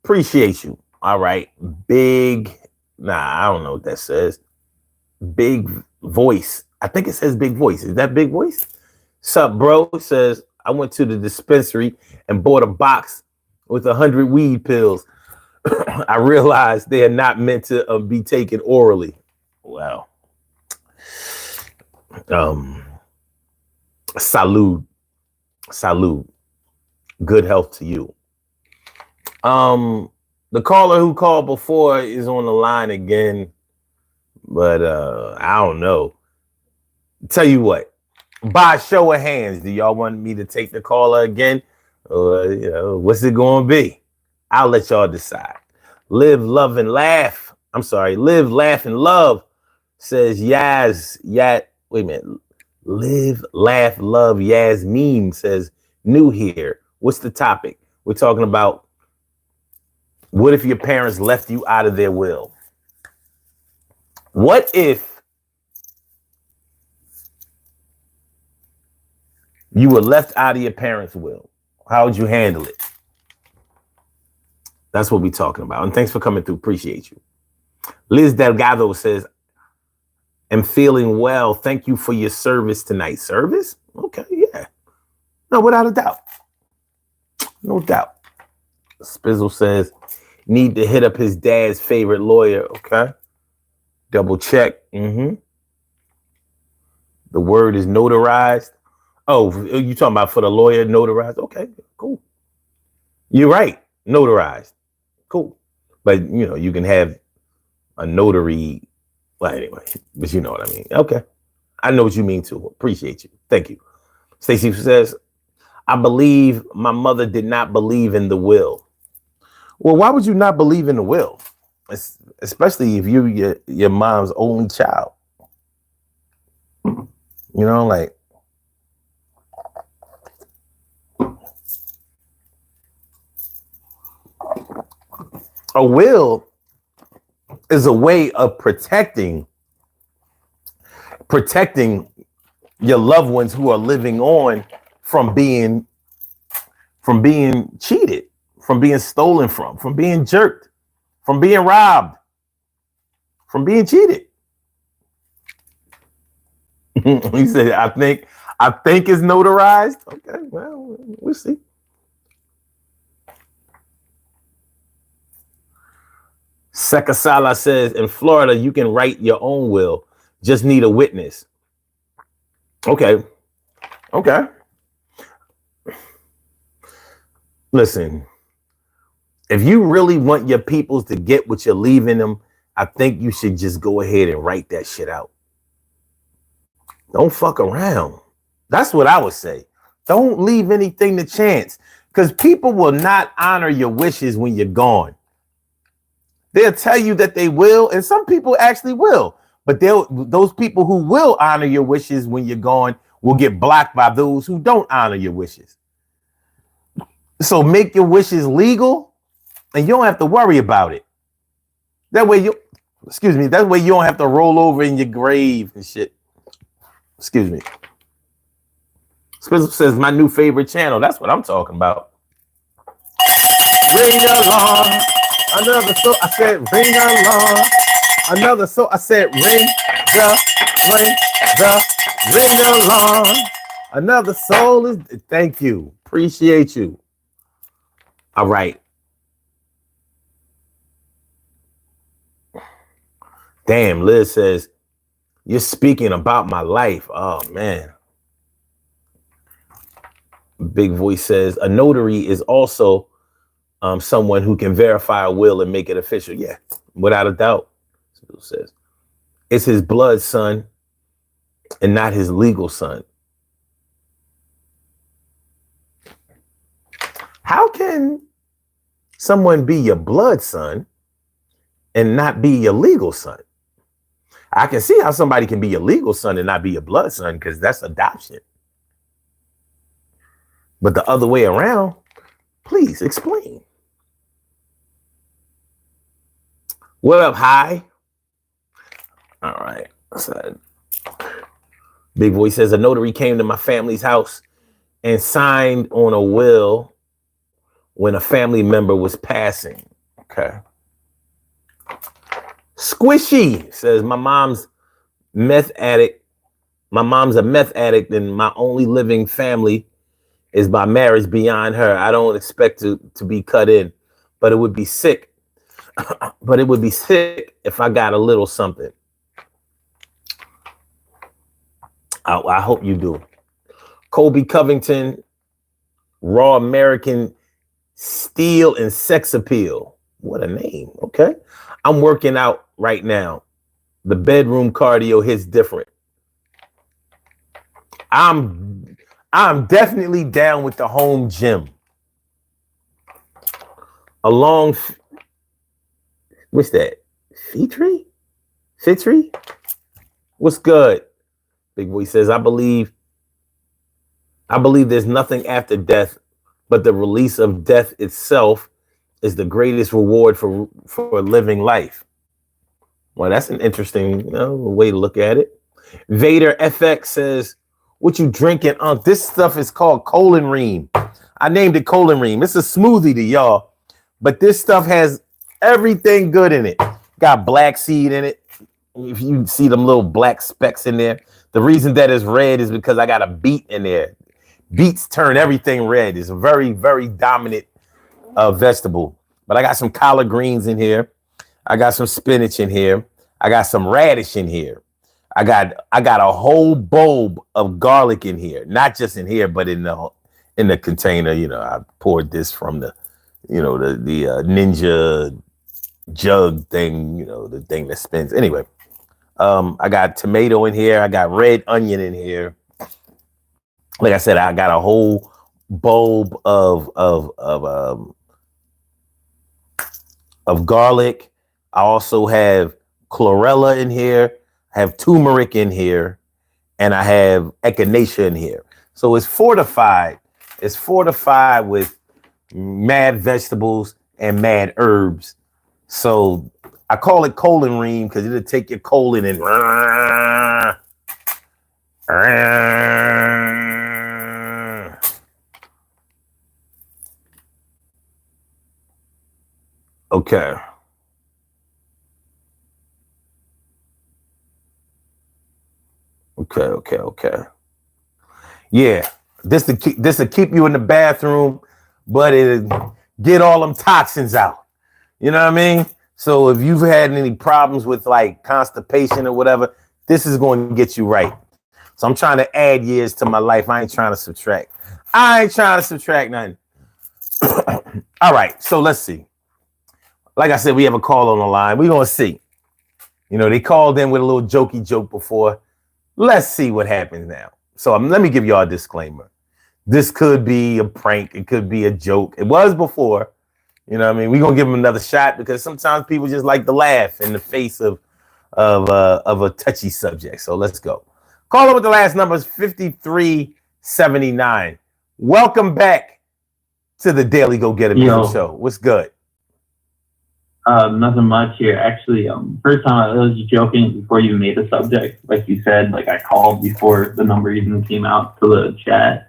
Appreciate you. All right. I don't know what that says. Big voice. I think it says big voice. Is that big voice? Sup, bro? Says, I went to the dispensary and bought a box with 100 weed pills. I realized they are not meant to be taken orally. Wow. Salud. Salud. Good health to you. The caller who called before is on the line again, but I don't know. Tell you what, by show of hands, do y'all want me to take the caller again? Or what's it gonna be? I'll let y'all decide. Live, love, and laugh. I'm sorry, live, laugh, and love says Yaz. Wait a minute. Live, laugh, love. Yasmin says new here. What's the topic? We're talking about what if your parents left you out of their will? What if you were left out of your parents' will? How would you handle it? That's what we're talking about. And thanks for coming through. Appreciate you. Liz Delgado says, I'm feeling well. Thank you for your service tonight. Service? Okay, yeah. No, without a doubt. No doubt. Spizzle says, need to hit up his dad's favorite lawyer. Okay. Double check. The word is notarized. Oh, you talking about for the lawyer notarized? Okay, cool. You're right. Notarized. Cool. But, you can have a notary. Well, anyway, but you know what I mean. Okay. I know what you mean too. Appreciate you. Thank you. Stacy says, I believe my mother did not believe in the will. Well, why would you not believe in the will? Especially if you're your mom's only child. Like, a will is a way of protecting your loved ones who are living on from being cheated, from being stolen from being jerked, from being robbed, from being cheated. He said, I think it's notarized. Okay, well, we'll see. Sekasala says, in Florida, you can write your own will. Just need a witness. Okay. Listen, if you really want your peoples to get what you're leaving them, I think you should just go ahead and write that shit out. Don't fuck around. That's what I would say. Don't leave anything to chance, because people will not honor your wishes when you're gone. They'll tell you that they will, and some people actually will. But those people who will honor your wishes when you're gone will get blocked by those who don't honor your wishes. So make your wishes legal, and you don't have to worry about it. That way you don't have to roll over in your grave and shit. Excuse me. Spencer says, my new favorite channel. That's what I'm talking about. Ring alarm. Another so I said ring alarm. Another so I said ring alarm. Another soul is. Thank you. Appreciate you. All right. Damn, Liz says, you're speaking about my life. Oh, man. Big Voice says, a notary is also someone who can verify a will and make it official. Yeah, without a doubt. Says, it's his blood son and not his legal son. How can someone be your blood son and not be your legal son? I can see how somebody can be your legal son and not be your blood son, because that's adoption. But the other way around, please explain. What up, Hi? All right. So, Big Boy says, a notary came to my family's house and signed on a will when a family member was passing. Okay. Squishy says, my mom's a meth addict, and my only living family is by marriage beyond her. I don't expect to be cut in, but it would be sick. If I got a little something. I hope you do. Colby Covington, Raw American Steel and Sex Appeal. What a name. Okay. I'm working out right now. The bedroom cardio hits different. I'm definitely down with the home gym. What's that? Fitri? What's good? Big Boy says, I believe there's nothing after death, but the release of death itself is the greatest reward for living life. Well, that's an interesting way to look at it. Vader FX says, what you drinking? This stuff is called Colon Ream. I named it Colon Ream. It's a smoothie to y'all, but this stuff has everything good in it. Got black seed in it. If you see them little black specks in there, the reason that it's red is because I got a beet in there. Beets turn everything red. It's a very, very dominant vegetable. But I got some collard greens in here. I got some spinach in here. I got some radish in here. I got a whole bulb of garlic in here. Not just in here, but in the container. I poured this from the Ninja jug thing. The thing that spins. Anyway, I got tomato in here. I got red onion in here. Like I said, I got a whole bulb of garlic. I also have chlorella in here. I have turmeric in here, and I have echinacea in here. So it's fortified. It's fortified with mad vegetables and mad herbs. So I call it colon ream because it'll take your colon and okay. Okay. Yeah, this to keep you in the bathroom, but it'll get all them toxins out. You know what I mean? So if you've had any problems with like constipation or whatever, this is going to get you right. So I'm trying to add years to my life. I ain't trying to subtract. Nothing. All right, so let's see. Like I said, we have a call on the line. We're going to see. They called in with a little jokey joke before. Let's see what happens now. So let me give y'all a disclaimer. This could be a prank. It could be a joke. It was before. You know what I mean? We're going to give them another shot because sometimes people just like to laugh in the face of a touchy subject. So let's go. Call with the last number is 5379. Welcome back to the Daily Go Get 'Em Show. What's good? Nothing much here. Actually, first time I was joking before you made the subject. Like you said, like I called before the number even came out to the chat.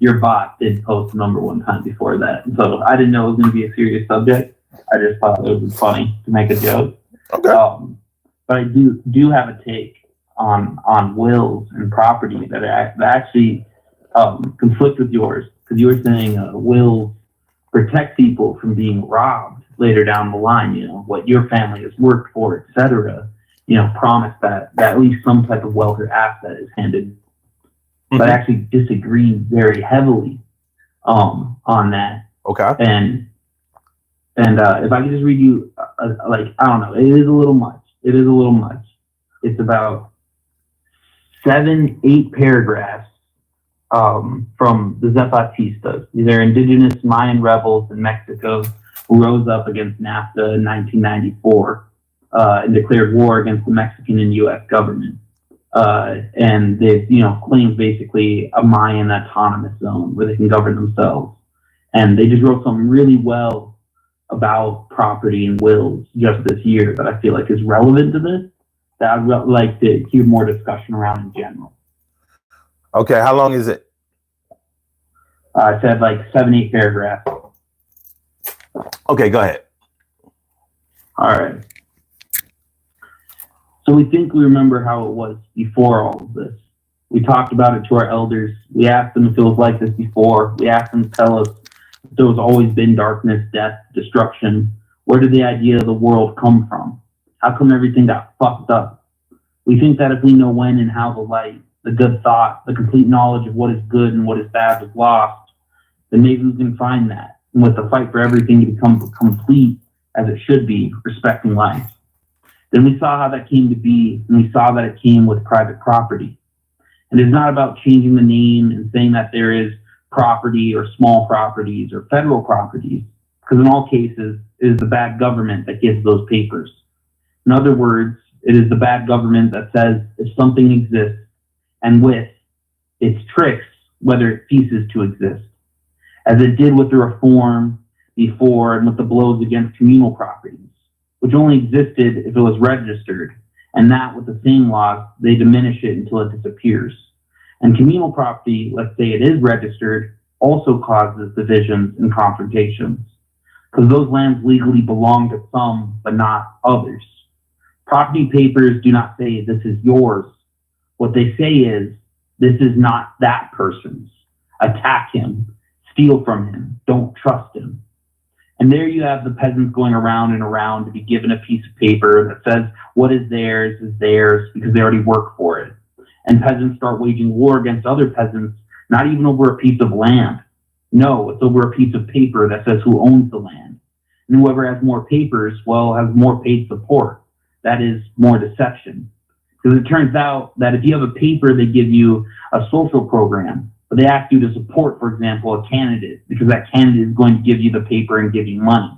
Your bot did post the number one time before that. So I didn't know it was going to be a serious subject. I just thought it was funny to make a joke. Okay. But I do have a take on wills and property that actually conflict with yours. Because you were saying wills protect people from being robbed later down the line, what your family has worked for, etc. Promise that at least some type of wealth or asset is handed. But I actually disagree very heavily on that. Okay. And if I could just read you, I don't know, it is a little much. It's about 7-8 paragraphs from the Zapatistas. These are indigenous Mayan rebels in Mexico who rose up against NAFTA in 1994 and declared war against the Mexican and U.S. government. And they, claimed basically a Mayan autonomous zone where they can govern themselves. And they just wrote something really well about property and wills just this year that I feel like is relevant to this, that I'd like to hear more discussion around in general. Okay, how long is it? I said like 7-8 paragraphs. Okay, go ahead. All right. So we think we remember how it was before all of this. We talked about it to our elders. We asked them if it was like this before. We asked them to tell us if there was always been darkness, death, destruction. Where did the idea of the world come from? How come everything got fucked up? We think that if we know when and how the the good thought, the complete knowledge of what is good and what is bad was lost, then maybe we can find that. And with the fight for everything to become complete as it should be, respecting life. Then we saw how that came to be, and we saw that it came with private property. And it's not about changing the name and saying that there is property or small properties or federal properties, because in all cases, it is the bad government that gives those papers. In other words, it is the bad government that says if something exists, and with its tricks, whether it ceases to exist, as it did with the reform before and with the blows against communal properties, which only existed if it was registered, and that with the same laws, they diminish it until it disappears. And communal property, let's say it is registered, also causes divisions and confrontations, because those lands legally belong to some, but not others. Property papers do not say this is yours. What they say is, this is not that person's. Attack him, steal from him, don't trust him. And there you have the peasants going around and around to be given a piece of paper that says what is theirs because they already work for it. And peasants start waging war against other peasants, not even over a piece of land. No, it's over a piece of paper that says who owns the land. And whoever has more papers, well, has more paid support. That is more deception. Because it turns out that if you have a paper, they give you a social program, but they ask you to support, for example, a candidate, because that candidate is going to give you the paper and give you money.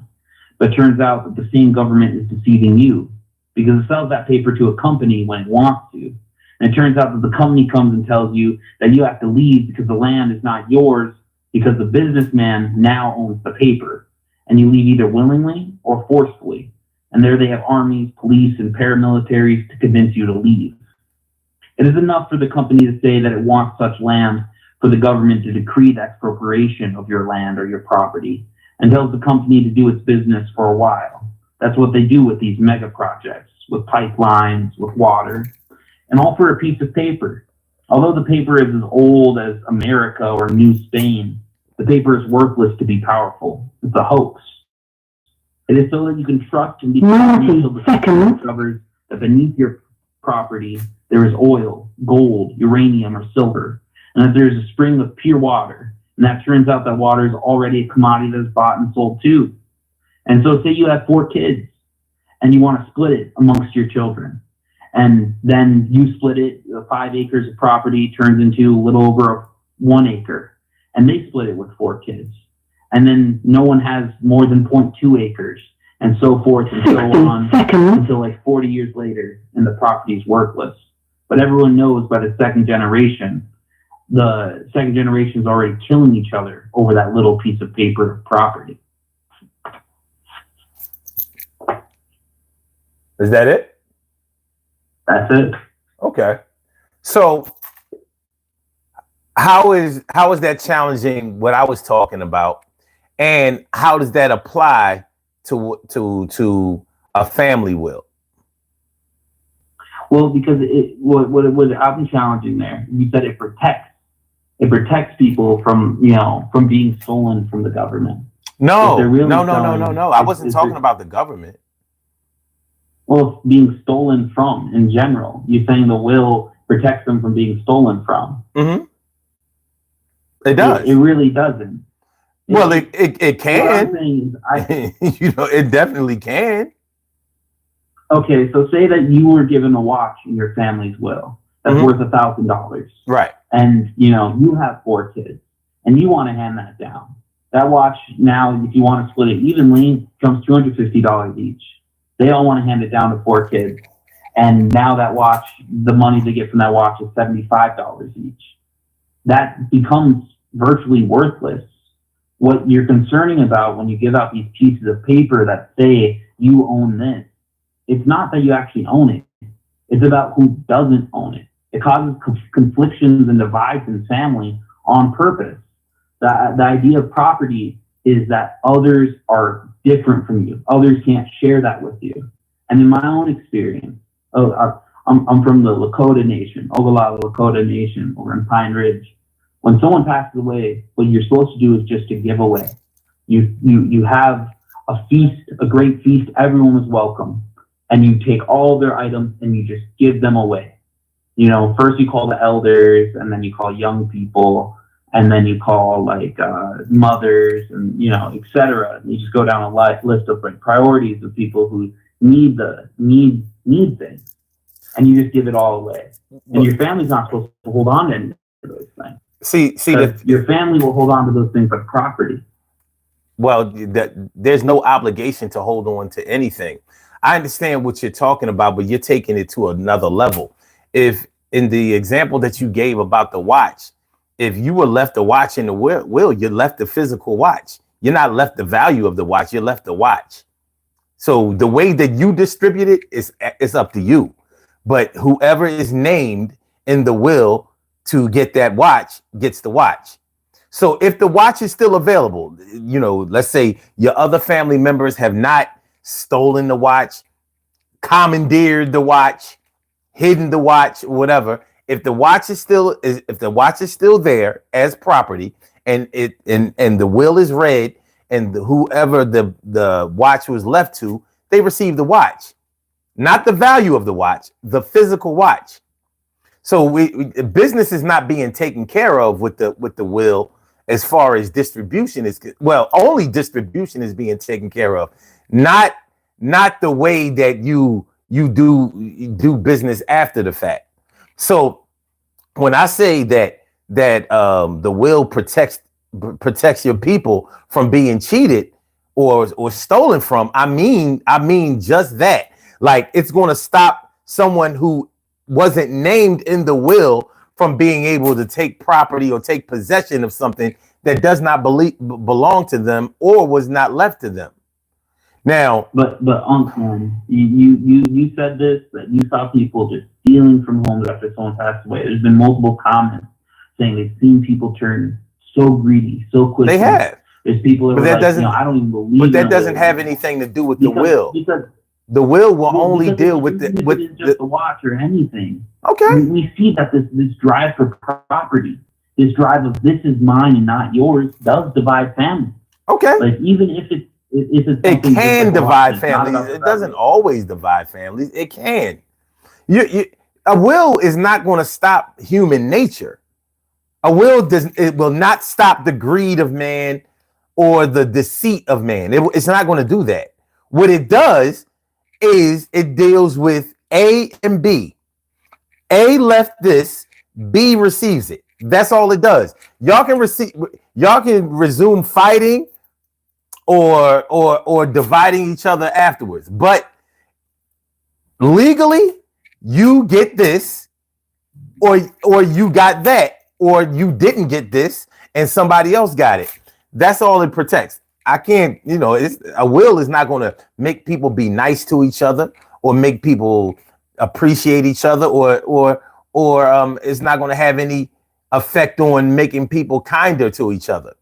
But it turns out that the same government is deceiving you, because it sells that paper to a company when it wants to. And it turns out that the company comes and tells you that you have to leave because the land is not yours, because the businessman now owns the paper. And you leave either willingly or forcefully. And there they have armies, police, and paramilitaries to convince you to leave. It is enough for the company to say that it wants such land for the government to decree the expropriation of your land or your property, and tells the company to do its business for a while. That's what they do with these mega projects, with pipelines, with water, and all for a piece of paper. Although the paper is as old as America or New Spain, the paper is worthless to be powerful. It's a hoax. It is so that you can trust and be confident until the company discovers that beneath your property there is oil, gold, uranium, or silver, and that there is a spring of pure water. And that turns out that water is already a commodity that is bought and sold too. And so say you have 4 kids and you want to split it amongst your children. And then you split it, 5 acres of property turns into a little over 1 acre. And they split it with 4 kids. And then no one has more than 0.2 acres, and so forth and so on, until like 40 years later, and the property is worthless. But everyone knows by the second generation is already killing each other over that little piece of paper of property. Is that it? That's it. Okay. So how is that challenging what I was talking about? And how does that apply to a family will? Well, because what I've been challenging there, you said it protects people from being stolen from the government. No. I wasn't talking about the government. Well, being stolen from in general. You're saying the will protects them from being stolen from. Mm-hmm. It does. It really doesn't. Well, it can. Is it definitely can. Okay, so say that you were given a watch in your family's will that's worth $1,000. Right. And you have 4 kids and you want to hand that down. That watch now, if you want to split it evenly, comes $250 each. They all want to hand it down to 4 kids. And now that watch, the money they get from that watch is $75 each. That becomes virtually worthless. What you're concerning about when you give out these pieces of paper that say you own this, it's not that you actually own it. It's about who doesn't own it. It causes conflictions and divides in family on purpose. The idea of property is that others are different from you. Others can't share that with you. And in my own experience, I'm from the Lakota Nation, Ogallala Lakota Nation over in Pine Ridge. When someone passes away, what you're supposed to do is just to give away. You have a feast, a great feast. Everyone is welcome. And you take all their items and you just give them away. first you call the elders, and then you call young people, and then you call like mothers, and etc. You just go down a list of like priorities of people who need things, and you just give it all away. And your family's not supposed to hold on to any of those things. Your family will hold on to those things like property. Well, there's no obligation to hold on to anything. I understand what you're talking about, but you're taking it to another level. If in the example that you gave about the watch, if you were left the watch in the will, you're left the physical watch. You're not left the value of the watch. You're left the watch. So the way that you distribute it is up to you. But whoever is named in the will to get that watch gets the watch. So if the watch is still available, let's say your other family members have not stolen the watch, commandeered the watch, hidden the watch, whatever. If the watch is still there as property, and the will is read, and whoever the watch was left to, they receive the watch, not the value of the watch, the physical watch. So business is not being taken care of with the will. As far as distribution is, only distribution is being taken care of, not the way that you do business after the fact. So when I say that the will protects your people from being cheated or stolen from, I mean just that. Like, it's going to stop someone who wasn't named in the will from being able to take property or take possession of something that does not belong to them or was not left to them. Now, but Uncle, you said this, that you saw people just stealing from homes after someone passed away. There's been multiple comments saying they've seen people turn so greedy so quickly. They have. There's people that are like, I don't even believe. But that doesn't have anything to do with the will. Because the will only deal with just the watch or anything. Okay. We see that this drive for property, this drive of this is mine and not yours, does divide families. Okay. Like, even if it can divide families. It doesn't always divide families. It can. A will is not going to stop human nature. It will not stop the greed of man or the deceit of man. It's not going to do that. What it does is it deals with A and B. A left this, B receives it. That's all it does. Y'all can resume fighting or dividing each other afterwards. But legally, you get this, or you got that, or you didn't get this and somebody else got it. That's all it protects. I can't, a will is not going to make people be nice to each other or make people appreciate each other or it's not going to have any effect on making people kinder to each other.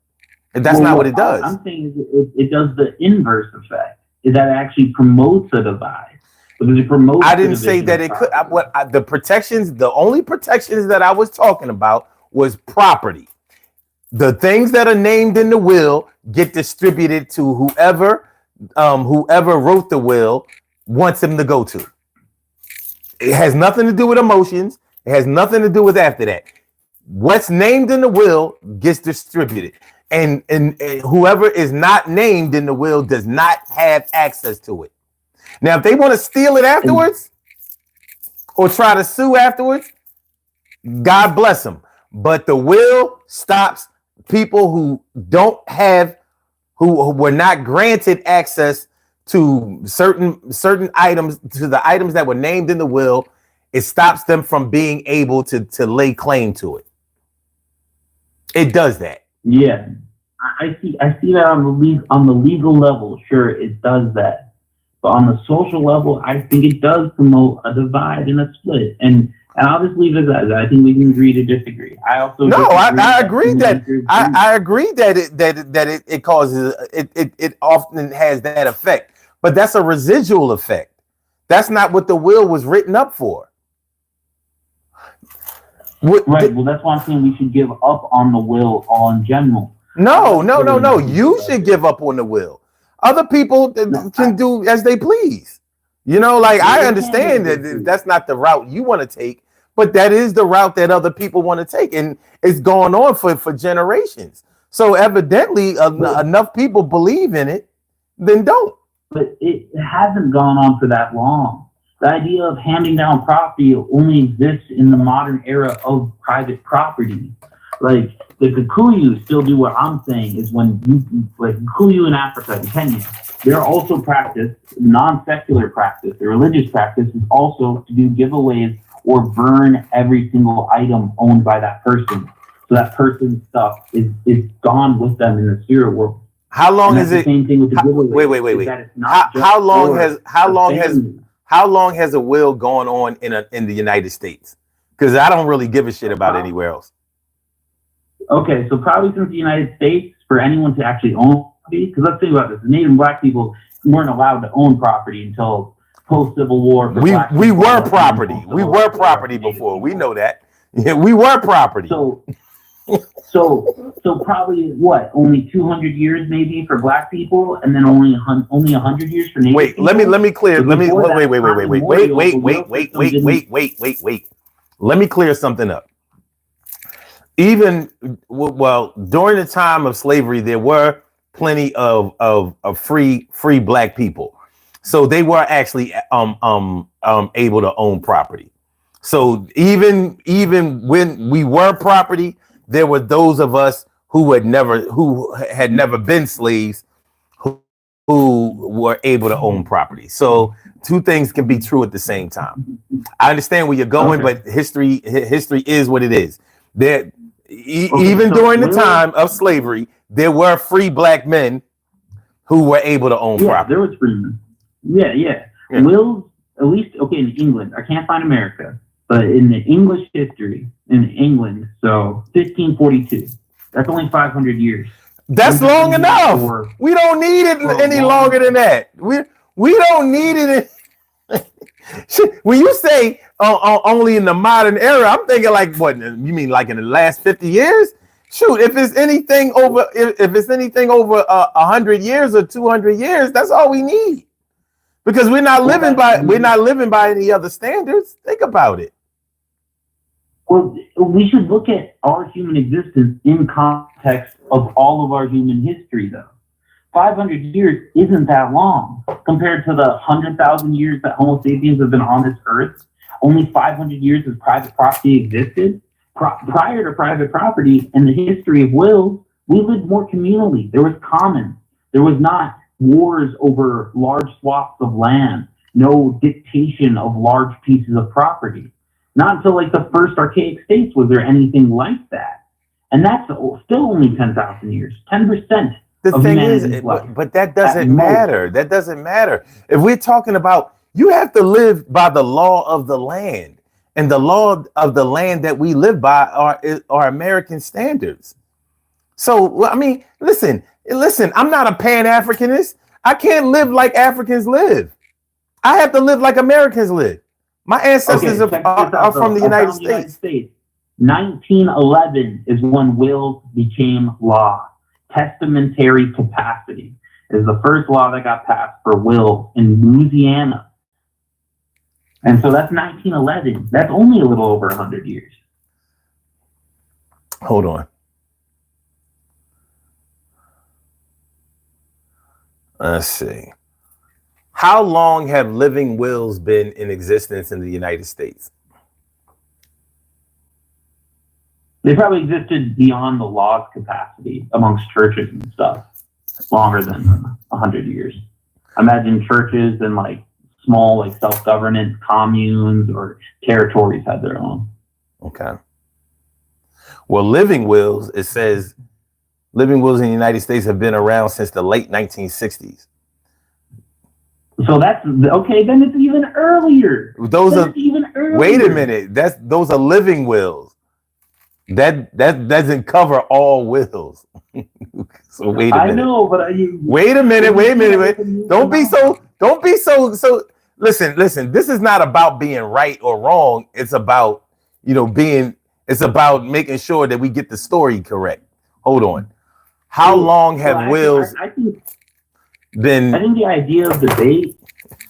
That's not what it does. I'm saying it does the inverse effect. Is that it actually promotes a divide? Because it promotes. I didn't say that it could. The only protections that I was talking about was property. The things that are named in the will get distributed to whoever wrote the will wants them to go to. It has nothing to do with emotions. It has nothing to do with after that. What's named in the will gets distributed. And whoever is not named in the will does not have access to it. Now, if they want to steal it afterwards or try to sue afterwards, God bless them. But the will stops people who were not granted access to certain items, to the items that were named in the will. It stops them from being able to lay claim to it. It does that. Yeah, I see that on the legal level. Sure, it does that, but on the social level, I think it does promote a divide and a split. And I'll just leave it at that. I think we can agree to disagree. I agree that it causes it often has that effect, but that's a residual effect. That's not what the will was written up for. Right. Well, that's why I'm saying we should give up on the will all in general. No. You should give up on the will. Other people can do as they please. I understand that that's not the route you want to take, but that is the route that other people want to take, and it's going on for generations. So evidently, enough people believe in it, then don't. But it hasn't gone on for that long. The idea of handing down property only exists in the modern era of private property. Like the Kikuyu still do what I'm saying is when you, like Kikuyu in Africa, in Kenya, they're also practice, non-secular practice. The religious practice is also to do giveaways or burn every single item owned by that person. So that person's stuff is gone with them in the spirit world. How long is it? Same thing with the giveaway. Wait. How long has a will gone on in the United States? Because I don't really give a shit about anywhere else. Okay, so probably since the United States, for anyone to actually own property, because let's think about this: the Native and Black people weren't allowed to own property until post-Civil War. We were property. We were property before. We know that. Yeah, we were property. So probably what? Only 200 years maybe for Black people, and then only 100 years for Native people? Let me clear. Let me wait. Let me clear something up. Even during the time of slavery, there were plenty of free Black people, so they were actually able to own property. So even when we were property, there were those of us who had never been slaves who were able to own property. So two things can be true at the same time. I understand where you're going, but history is what it is. Even during the time of slavery, there were free Black men who were able to own property. There was freedom. Yeah. Wills, at least, in England, I can't find America, but in the English history, in England, so 1542, that's only 500 years. That's long enough. We don't need it any longer than that. We don't need it. When you say only in the modern era, I'm thinking like, what you mean, like in the last 50 years? Shoot, if it's anything over 100 years or 200 years, that's all we need. Because we're not living by any other standards. Think about it. Well, we should look at our human existence in context of all of our human history, though. 500 years isn't that long compared to the 100,000 years that Homo sapiens have been on this earth. Only 500 years as private property existed. Prior to private property in the history of wills, we lived more communally. There was commons. There was not wars over large swaths of land. No dictation of large pieces of property. Not until like the first archaic states was there anything like that. And that's still only 10,000 years, 10%. The thing is, but that doesn't matter. That doesn't matter. If we're talking about, you have to live by the law of the land, and the law of the land that we live by are American standards. So, I mean, listen, I'm not a Pan-Africanist. I can't live like Africans live. I have to live like Americans live. My ancestors are from the United States. 1911 is when wills became law. Testamentary capacity is the first law that got passed for wills in Louisiana. And so that's 1911. That's only a little over 100 years. Hold on. Let's see. How long have living wills been in existence in the United States? They probably existed beyond the law's capacity amongst churches and stuff, longer than 100 years. Imagine churches and like small, like self-governance communes or territories had their own. Okay. Well, living wills, it says living wills in the United States have been around since the late 1960s. So that's okay. Then it's even earlier. Wait a minute. Those are living wills. That doesn't cover all wills. So wait a minute. I know, but wait a minute. Don't be so. Listen. This is not about being right or wrong. It's about It's about making sure that we get the story correct. Hold on. How long have wills been? I think the idea of debate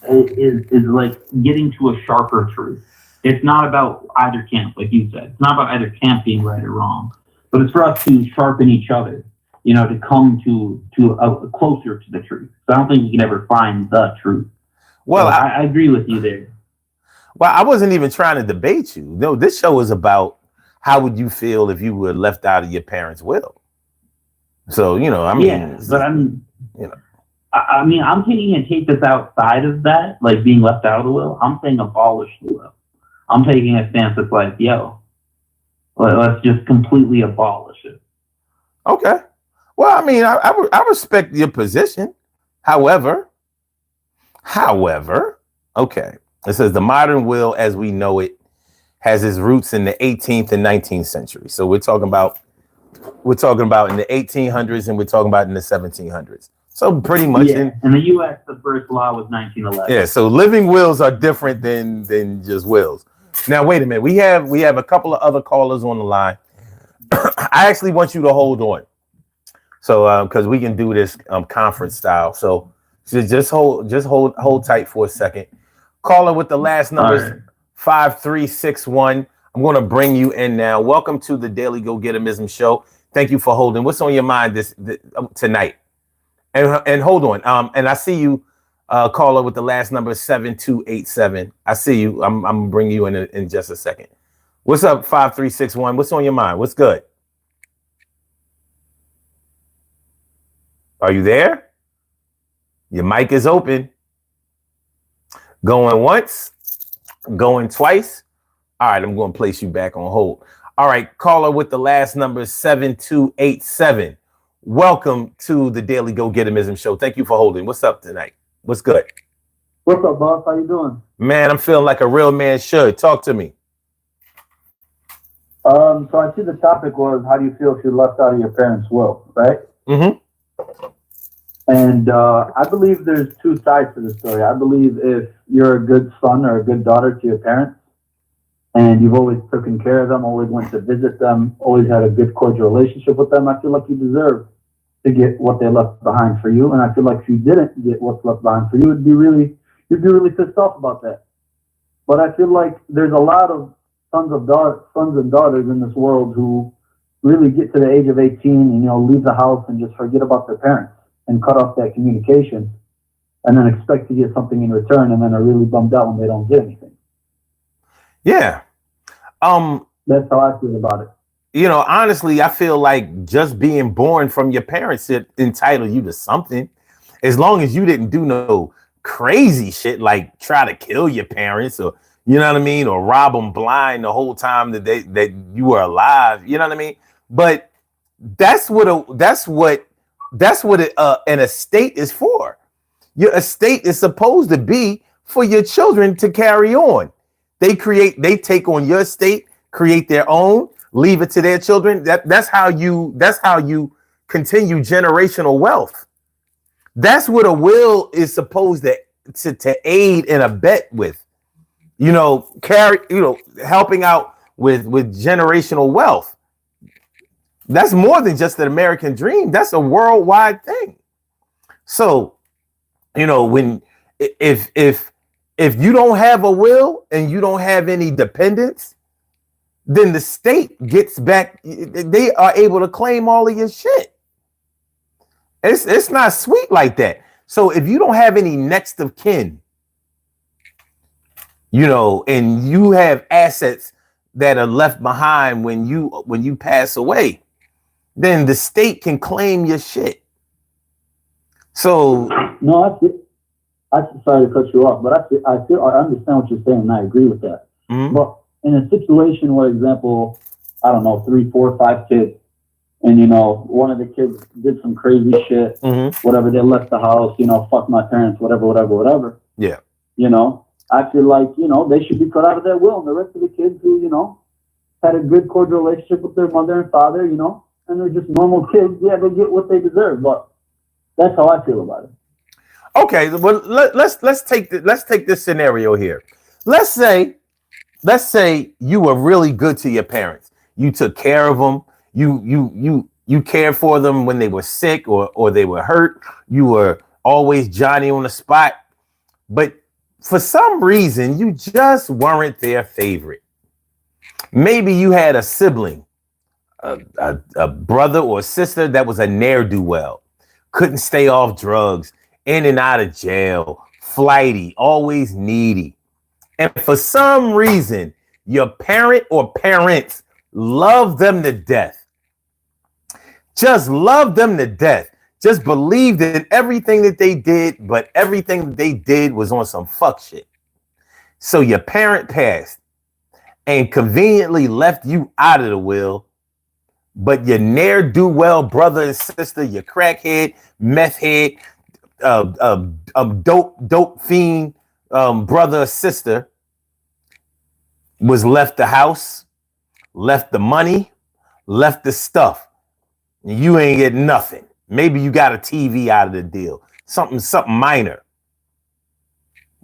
is like getting to a sharper truth. It's not about either camp, like you said. It's not about either camp being right or wrong, but it's for us to sharpen each other, to come to a closer to the truth. So I don't think you can ever find the truth. Well, so I agree with you there. Well, I wasn't even trying to debate you. No, this show is about how would you feel if you were left out of your parents' will. So, I mean, yeah, but I mean, I'm taking a take this outside of that, like being left out of the will. I'm saying abolish the will. I'm taking a stance that's like, let's just completely abolish it. Okay. Well, I mean, I respect your position. However, okay. It says the modern will as we know it has its roots in the 18th and 19th century. So we're talking about in the 1800s and we're talking about in the 1700s. So pretty much in the U.S., the first law was 1911. Yeah. So living wills are different than just wills. Now, wait a minute. We have a couple of other callers on the line. I actually want you to hold on. So because we can do this conference style. So just hold tight for a second. Caller with the last numbers 5361. I'm going to bring you in now. Welcome to the Daily Go Getimism Show. Thank you for holding. What's on your mind this tonight? And hold on. And I see you, caller with the last number 7287. I see you. I'm gonna bring you in just a second. What's up, 5361? What's on your mind? What's good? Are you there? Your mic is open. Going once, going twice. All right, I'm going to place you back on hold. All right, caller with the last number 7287. Welcome to the Daily Go Getimism Show. Thank you for holding. What's up tonight? What's good? What's up, boss? How you doing? Man, I'm feeling like a real man should. Talk to me. So I see the topic was, how do you feel if you're left out of your parents' will, right? Mm-hmm. And I believe there's two sides to the story. I believe if you're a good son or a good daughter to your parents, and you've always taken care of them, always went to visit them, always had a good cordial relationship with them, I feel like you deserve to get what they left behind for you. And I feel like if you didn't get what's left behind for you, you'd be really pissed off about that. But I feel like there's a lot of sons and daughters in this world who really get to the age of 18 and leave the house and just forget about their parents and cut off that communication, and then expect to get something in return, and then are really bummed out when they don't get anything. Yeah. That's how I feel about it. Honestly, I feel like just being born from your parents entitled you to something, as long as you didn't do no crazy shit like try to kill your parents or or rob them blind the whole time that you were alive. You know what I mean? But that's what an estate is for. Your estate is supposed to be for your children to carry on. They take on your estate, create their own, leave it to their children. That's how you continue generational wealth. That's what a will is supposed to aid and abet with. Helping out with generational wealth. That's more than just an American dream. That's a worldwide thing. So, if you don't have a will and you don't have any dependents, then the state gets back. They are able to claim all of your shit. It's not sweet like that. So if you don't have any next of kin, and you have assets that are left behind when you pass away, then the state can claim your shit. So no, I'm sorry to cut you off, but I understand what you're saying, and I agree with that. Mm-hmm. But in a situation where, example, I don't know, 3, 4, 5 kids, and one of the kids did some crazy shit, mm-hmm. whatever, they left the house, fuck my parents, whatever. Yeah. I feel like, they should be cut out of their will. And the rest of the kids who, had a good cordial relationship with their mother and father, and they're just normal kids, yeah, they get what they deserve. But that's how I feel about it. Okay, well, let's take this scenario here. Let's say you were really good to your parents. You took care of them. You cared for them when they were sick or they were hurt. You were always Johnny on the spot. But for some reason, you just weren't their favorite. Maybe you had a sibling, a brother or sister that was a ne'er-do-well, couldn't stay off drugs, in and out of jail, flighty, always needy. And for some reason, your parent or parents love them to death. Just love them to death. Just believed in everything that they did, but everything that they did was on some fuck shit. So your parent passed and conveniently left you out of the will, but your ne'er-do-well brother and sister, your crackhead, meth head, dope fiend brother or sister was left the house, left the money, left the stuff. You ain't get nothing. Maybe you got a TV out of the deal. Something minor.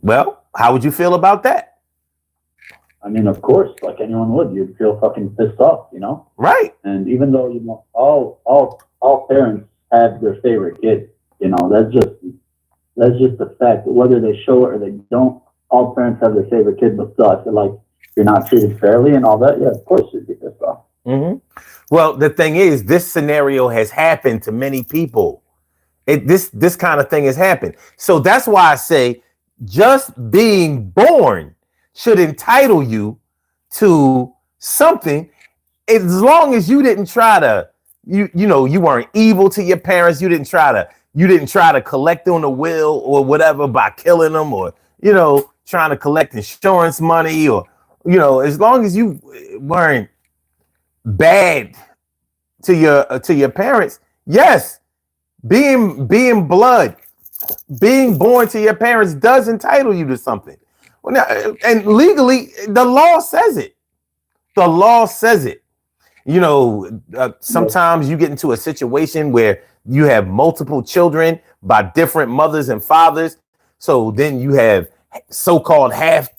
Well, how would you feel about that? I mean, of course, like anyone would, you'd feel fucking pissed off, you know? Right. And even though, you know, all parents have their favorite kid, you know, that's just the fact that whether they show it or they don't, all parents have their favorite kid, but still, I feel like you're not treated fairly and all that. Yeah, of course you'd be pissed off. Mm-hmm. Well, the thing is, this scenario has happened to many people. This kind of thing has happened. So that's why I say just being born should entitle you to something, as long as you didn't try to, you weren't evil to your parents. You didn't try to collect on the will or whatever by killing them, or, trying to collect insurance money, or, as long as you weren't bad to your parents. Yes, being blood, being born to your parents does entitle you to something. Well, now, and legally, the law says it. The law says it. Sometimes you get into a situation where you have multiple children by different mothers and fathers. So then you have so-called half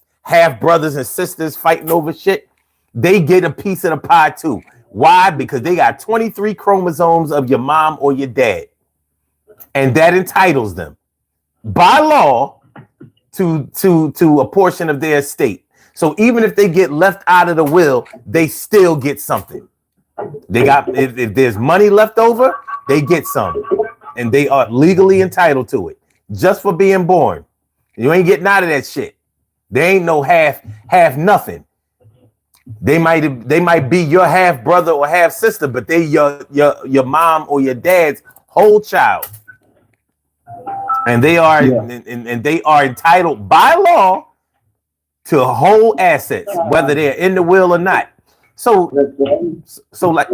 brothers and sisters fighting over shit. They get a piece of the pie too. Why? Because they got 23 chromosomes of your mom or your dad. And that entitles them by law to a portion of their estate. So even if they get left out of the will, they still get something. They got, if there's money left over, they get some. And they are legally entitled to it just for being born. You ain't getting out of that shit. There ain't no half nothing. They might be your half brother or half sister, but they your mom or your dad's whole child. And they are and they are entitled by law to whole assets, whether they're in the will or not. So like,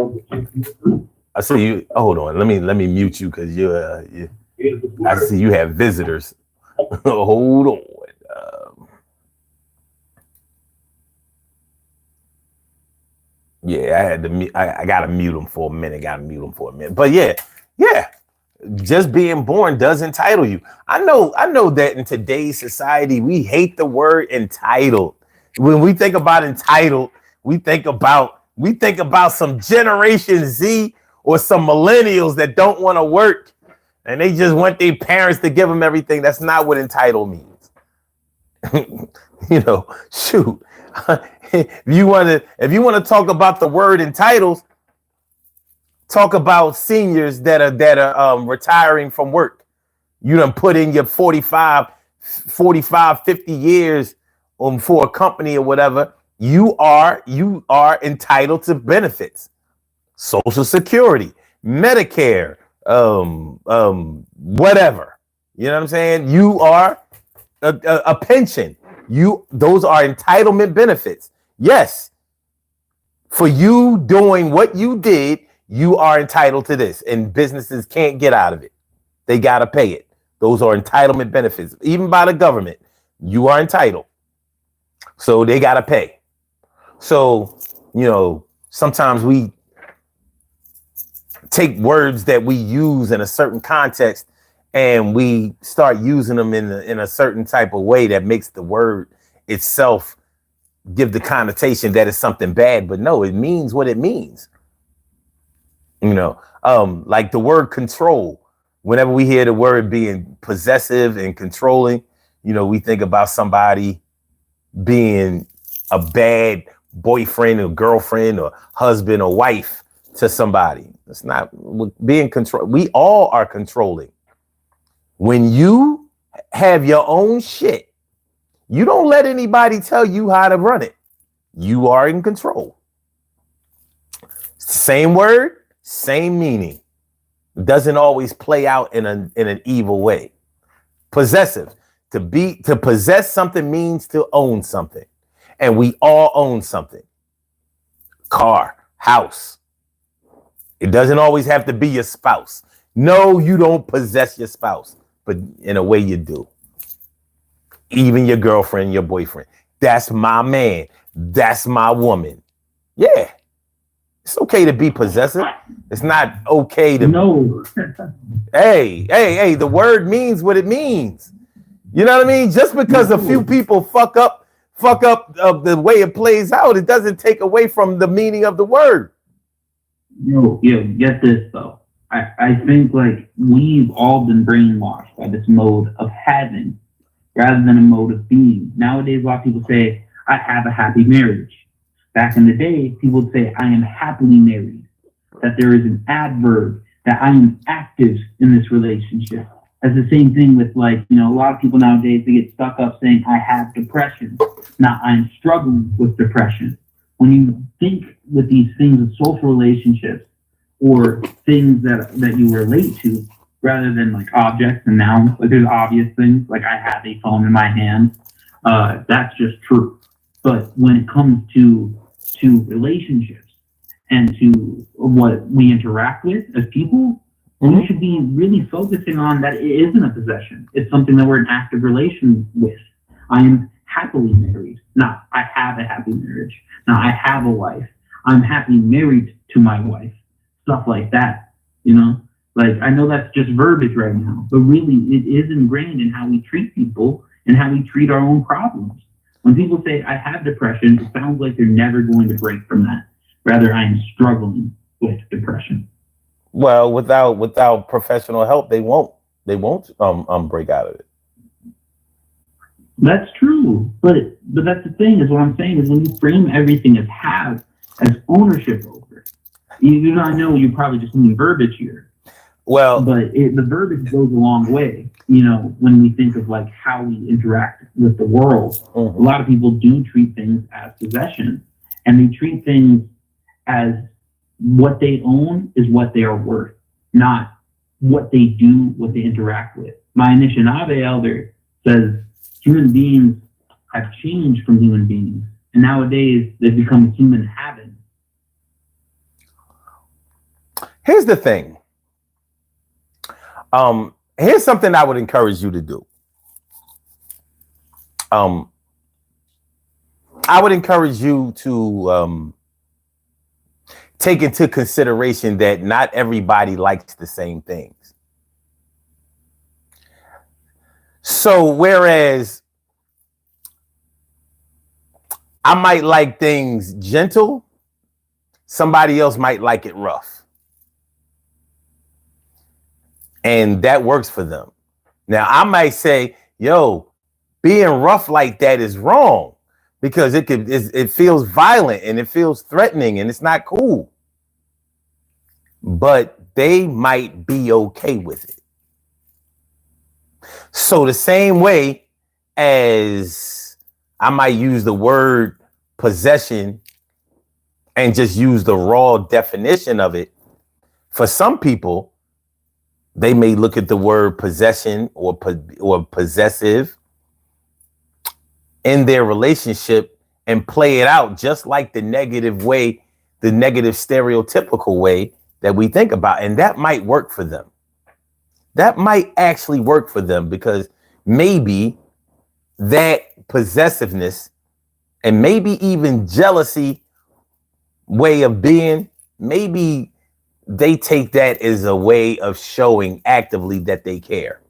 I see you. Hold on, let me mute you because I see you have visitors. Hold on. Yeah, I had to. I gotta mute him for a minute. But yeah. Just being born does entitle you. I know that in today's society, we hate the word entitled. When we think about entitled, we think about some Generation Z or some millennials that don't want to work and they just want their parents to give them everything. That's not what entitled means. Shoot. If you want to talk about the word entitled, talk about seniors that are retiring from work. You done put in your 45, 50 years for a company or whatever. You are entitled to benefits, Social Security, Medicare, whatever. You know what I'm saying? You are a pension. Those are entitlement benefits. Yes, for you doing what you did, you are entitled to this, and businesses can't get out of it. They got to pay it. Those are entitlement benefits, even by the government. You are entitled. So they got to pay. So, sometimes we take words that we use in a certain context and we start using them in a certain type of way that makes the word itself give the connotation that it's something bad. But no, it means what it means. Like the word control, whenever we hear the word being possessive and controlling, we think about somebody being a bad boyfriend or girlfriend or husband or wife to somebody. It's not being control. We all are controlling. When you have your own shit, you don't let anybody tell you how to run it. You are in control. Same word, same meaning. Doesn't always play out in an evil way. Possessive. To possess something means to own something. And we all own something. Car, house. It doesn't always have to be your spouse. No, you don't possess your spouse, but in a way you do. Even your girlfriend, your boyfriend. That's my man. That's my woman. Yeah. It's okay to be possessive. It's not okay to. No. Hey, the word means what it means. You know what I mean? Just because a few people fuck up the way it plays out, it doesn't take away from the meaning of the word. Yo, get this though. I think like we've all been brainwashed by this mode of having rather than a mode of being. Nowadays, a lot of people say, I have a happy marriage. Back in the day, people would say, I am happily married. That there is an adverb, that I am active in this relationship. That's the same thing with a lot of people nowadays, they get stuck up saying, I have depression. Now, I'm struggling with depression. When you think with these things of social relationships or things that you relate to, rather than like objects and nouns, like there's obvious things, like I have a phone in my hand, that's just true. But when it comes to relationships and to what we interact with as people, we should be really focusing on that it isn't a possession. It's something that we're in active relation with. I am happily married. Not I have a happy marriage. Now I have a wife. I'm happily married to my wife. Stuff like that, Like, I know that's just verbiage right now, but really it is ingrained in how we treat people and how we treat our own problems. When people say, I have depression, it sounds like they're never going to break from that. Rather, I am struggling with depression. Well, without professional help, they won't break out of it. That's true. But that's the thing, is what I'm saying is when you frame everything as ownership over, I know you probably just mean verbiage here. Well, but the verbiage goes a long way, when we think of like how we interact with the world. Mm-hmm. A lot of people do treat things as possessions, and they treat things as what they own is what they are worth, not what they do, what they interact with. My Anishinaabe elder says human beings have changed from human beings, and nowadays they've become human habits. Here's the thing. Here's something I would encourage you to do. I would encourage you to take into consideration that not everybody likes the same things. So whereas I might like things gentle, somebody else might like it rough. And that works for them. Now, I might say, being rough like that is wrong because it feels violent and it feels threatening and it's not cool. But they might be okay with it. So the same way as I might use the word possession and just use the raw definition of it, for some people, they may look at the word possession or possessive in their relationship and play it out just like the negative way, the negative stereotypical way that we think about. And that might work for them. That might actually work for them because maybe that possessiveness and maybe even jealousy way of being, maybe they take that as a way of showing actively that they care.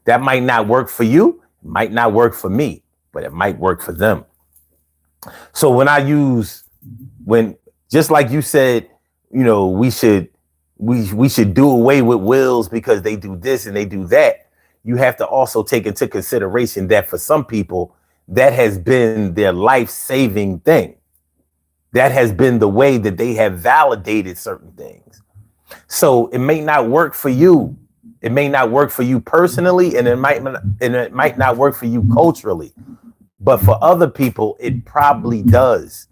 That might not work for you, might not work for me, but it might work for them. So when just like you said, we should do away with wills because they do this and they do that. you have to also take into consideration that for some people, that has been their life-saving thing. That has been the way that they have validated certain things. So it may not work for you. It may not work for you personally, and it might not work for you culturally. But for other people, it probably does,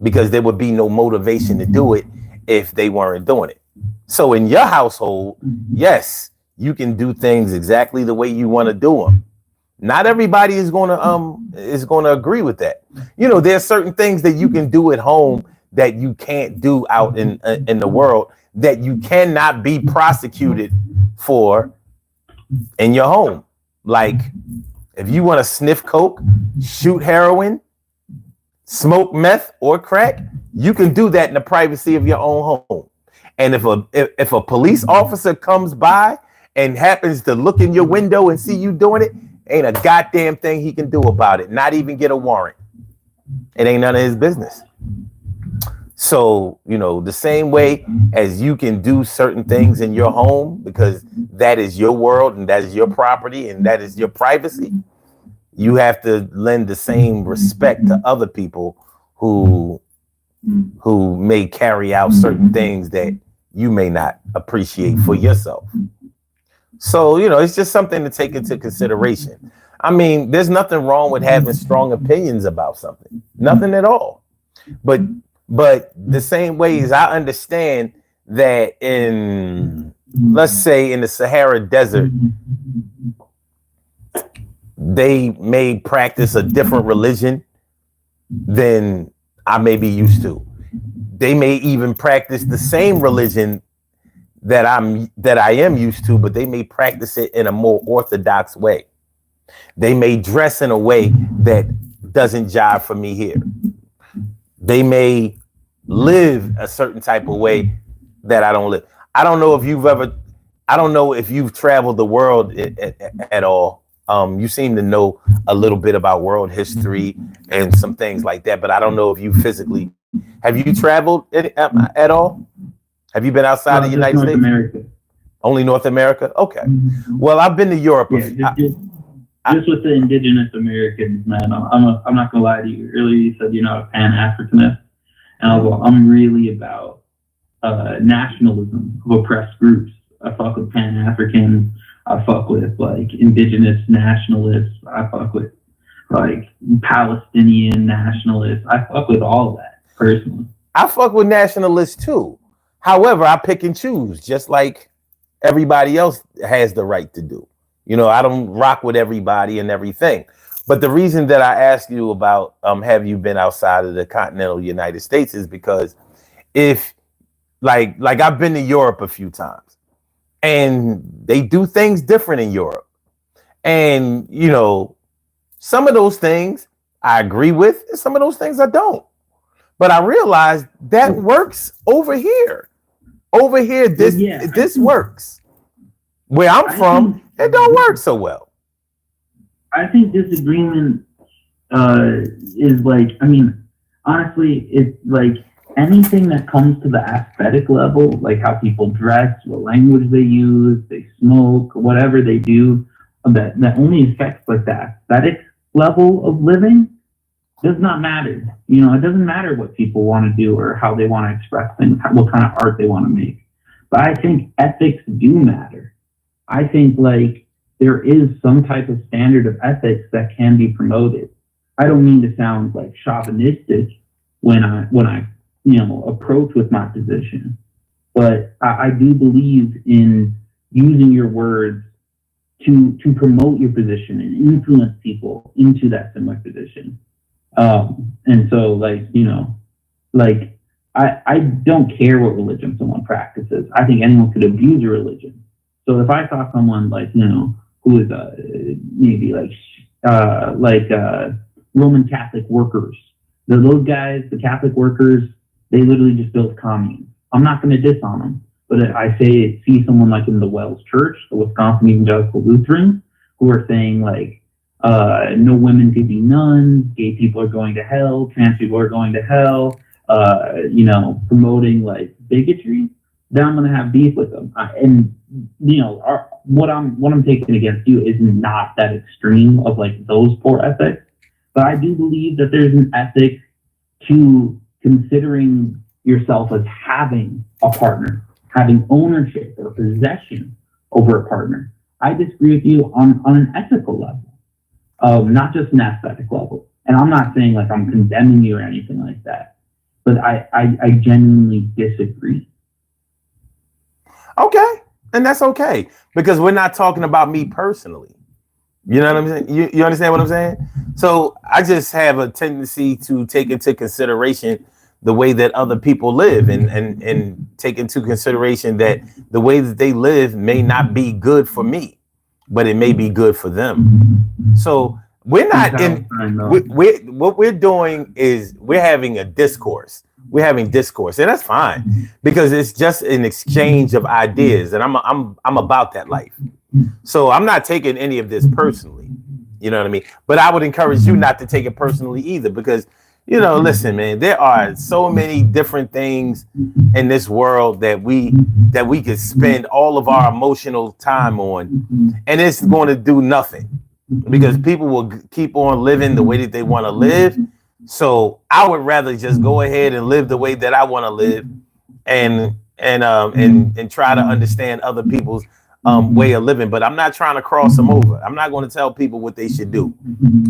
because there would be no motivation to do it if they weren't doing it. So in your household, yes, you can do things exactly the way you want to do them. Not everybody is going to agree with that. You know, there's certain things that you can do at home that you can't do out in the world, that you cannot be prosecuted for in your home. Like, if you want to sniff coke, shoot heroin, smoke meth or crack, you can do that in the privacy of your own home. And if a police officer comes by and happens to look in your window and see you doing it, ain't a goddamn thing he can do about it. Not even get a warrant. It ain't none of his business. So, you know, the same way as you can do certain things in your home because that is your world and that is your property and that is your privacy, you have to lend the same respect to other people who may carry out certain things that you may not appreciate for yourself. So, you know, it's just something to take into consideration. I mean, there's nothing wrong with having strong opinions about something. Nothing at all. But the same way as I understand that in, let's say, in the Sahara Desert, they may practice a different religion than I may be used to. They may even practice the same religion that I am used to, but they may practice it in a more orthodox way. They may dress in a way that doesn't jive for me here. They may live a certain type of way that I don't live. I don't know if you've traveled the world at all. You seem to know a little bit about world history and some things like that, but I don't know if you physically, have you traveled at all? Have you been outside of the United States? America. Only North America? Okay. Well, I've been to Europe. Just with the indigenous Americans, man, I'm not gonna lie to you. Earlier you said you're not a Pan-Africanist, and I'm really about nationalism of oppressed groups. I fuck with Pan-Africans. I fuck with like indigenous nationalists. I fuck with like Palestinian nationalists. I fuck with all of that personally. I fuck with nationalists too. However, I pick and choose, just like everybody else has the right to do. You know, I don't rock with everybody and everything. But the reason that I asked you about have you been outside of the continental United States is because if like I've been to Europe a few times and they do things different in Europe. And, you know, some of those things I agree with and some of those things I don't. But I realized that works over here. Over here, this works. Where I'm from, it don't work so well. I think disagreement is like, I mean, honestly, it's like anything that comes to the aesthetic level, like how people dress, what language they use, they smoke, whatever they do, that only affects like the aesthetic level of living does not matter. You know, it doesn't matter what people want to do or how they want to express things, what kind of art they want to make. But I think ethics do matter. I think like there is some type of standard of ethics that can be promoted. I don't mean to sound like chauvinistic when I you know approach with my position, but I do believe in using your words to promote your position and influence people into that similar position. And so like, you know, like I don't care what religion someone practices. I think anyone could abuse a religion. So if I saw someone like, you know, who is maybe like Roman Catholic workers, those guys, the Catholic workers, they literally just built communes. I'm not going to diss on them, but I see someone like in the Wells Church, the Wisconsin Evangelical Lutherans, who are saying like, no women could be nuns, gay people are going to hell, trans people are going to hell, you know, promoting like bigotry. then I'm going to have beef with them. And what I'm taking against you is not that extreme of like those poor ethics, but I do believe that there's an ethic to considering yourself as having a partner, having ownership or possession over a partner. I disagree with you on an ethical level, not just an aesthetic level. And I'm not saying like I'm condemning you or anything like that, but I genuinely disagree. Okay. And that's okay, because we're not talking about me personally. You know what I'm saying? You understand what I'm saying? So I just have a tendency to take into consideration the way that other people live and take into consideration that the way that they live may not be good for me, but it may be good for them. So we're not what we're doing is we're having a discourse. We're having discourse, and that's fine because it's just an exchange of ideas, and I'm about that life. So I'm not taking any of this personally. You know what I mean? But I would encourage you not to take it personally either, because listen, man, there are so many different things in this world that we could spend all of our emotional time on, and it's going to do nothing because people will keep on living the way that they want to live. So I would rather just go ahead and live the way that I want to live, and try to understand other people's way of living. But I'm not trying to cross them over. I'm not going to tell people what they should do.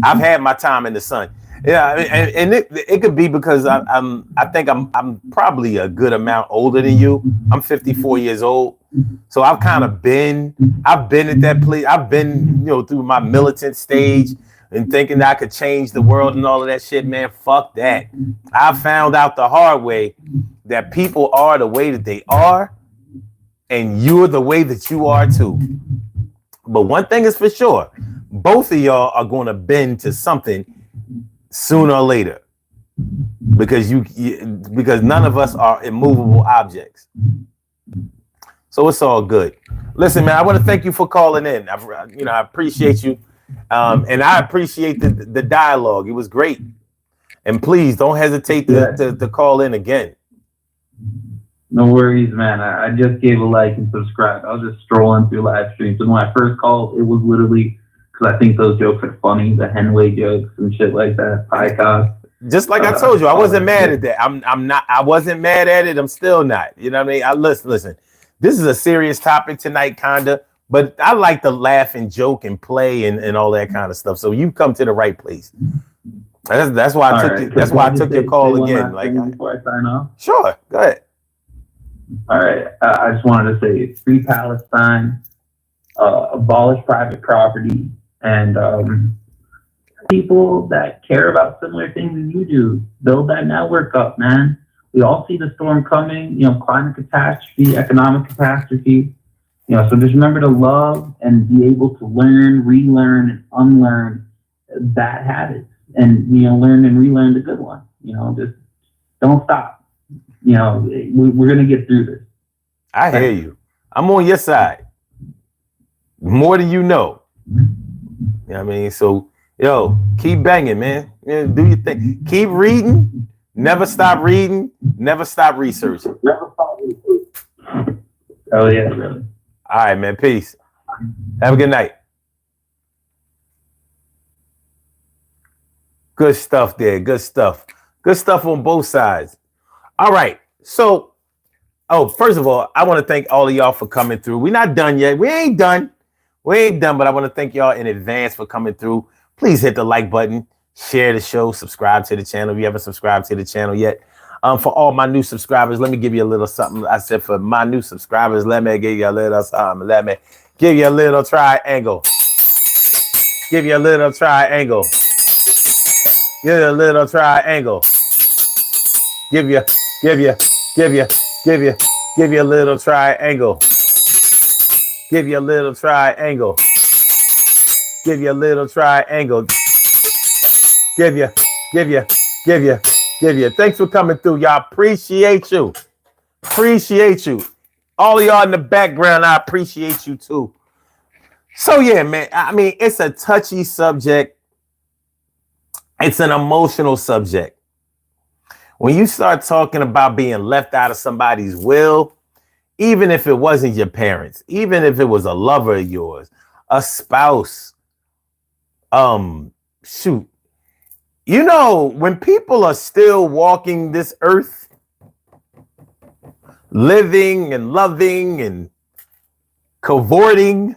I've had my time in the sun. Yeah, and it could be because I think I'm probably a good amount older than you. I'm 54 years old, so I've been at that place. I've been through my militant stage and thinking that I could change the world and all of that shit, man. Fuck that. I found out the hard way that people are the way that they are, and you're the way that you are too. But one thing is for sure, both of y'all are going to bend to something sooner or later, because because none of us are immovable objects. So it's all good. Listen, man, I want to thank you for calling in. I appreciate you. And I appreciate the dialogue. It was great. And please don't hesitate to call in again. No worries, man. I just gave a like and subscribe. I was just strolling through live streams. And when I first called, it was literally because I think those jokes are funny, the Henway jokes and shit like that. Pie cock. Just like I told you, I wasn't mad at that. I wasn't mad at it. I'm still not. You know what I mean? Listen. This is a serious topic tonight, kinda. But I like to laugh and joke and play and all that kind of stuff. So you come to the right place. That's why I took your call again. Like, before I sign off. Sure, go ahead. All right, I just wanted to say free Palestine, abolish private property, and people that care about similar things as you do, build that network up, man. We all see the storm coming. Climate catastrophe, economic catastrophe. So just remember to love and be able to learn, relearn, and unlearn bad habits, and learn and relearn the good ones. Just don't stop. We're gonna get through this. I hear you. I'm on your side. More than you know. You know what I mean? So keep banging, man. Do your thing. Keep reading. Never stop reading. Never stop researching. Never stop researching. Oh yeah, really. All right, man. Peace. Have a good night. Good stuff there. Good stuff. Good stuff on both sides. All right. So, first of all, I want to thank all of y'all for coming through. We're not done yet. We ain't done, but I want to thank y'all in advance for coming through. Please hit the like button, share the show, subscribe to the channel if you haven't subscribed to the channel yet. For all my new subscribers, let me give you a little something. I said for my new subscribers, let me give you a little something. Let me give you a little triangle. Give you a little triangle. Give you a little triangle. Give you a little triangle. Give you a little triangle. Give you a little triangle. Give you. Thanks for coming through, y'all. Appreciate you. All of y'all in the background, I appreciate you too. So yeah, man, I mean, it's a touchy subject. It's an emotional subject. When you start talking about being left out of somebody's will, even if it wasn't your parents, even if it was a lover of yours, a spouse, shoot. You know, when people are still walking this earth, living and loving and cavorting,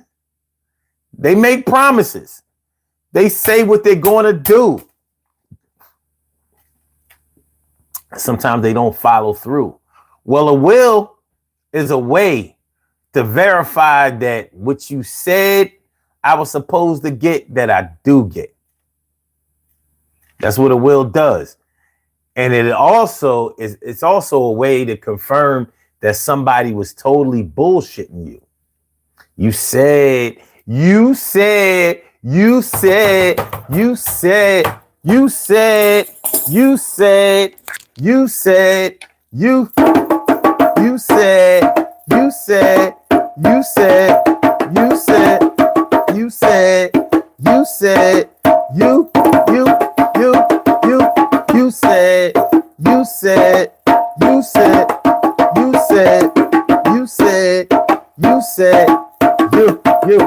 they make promises. They say what they're going to do. Sometimes they don't follow through. Well, a will is a way to verify that what you said I was supposed to get, that I do get. That's what a will does. And it's also a way to confirm that somebody was totally bullshitting you. You said, you said, you said, you said, you said, you said, you said, you said, you said, you said, you said, you said, you said, you said, you said, you said, you said, you said, you said, you.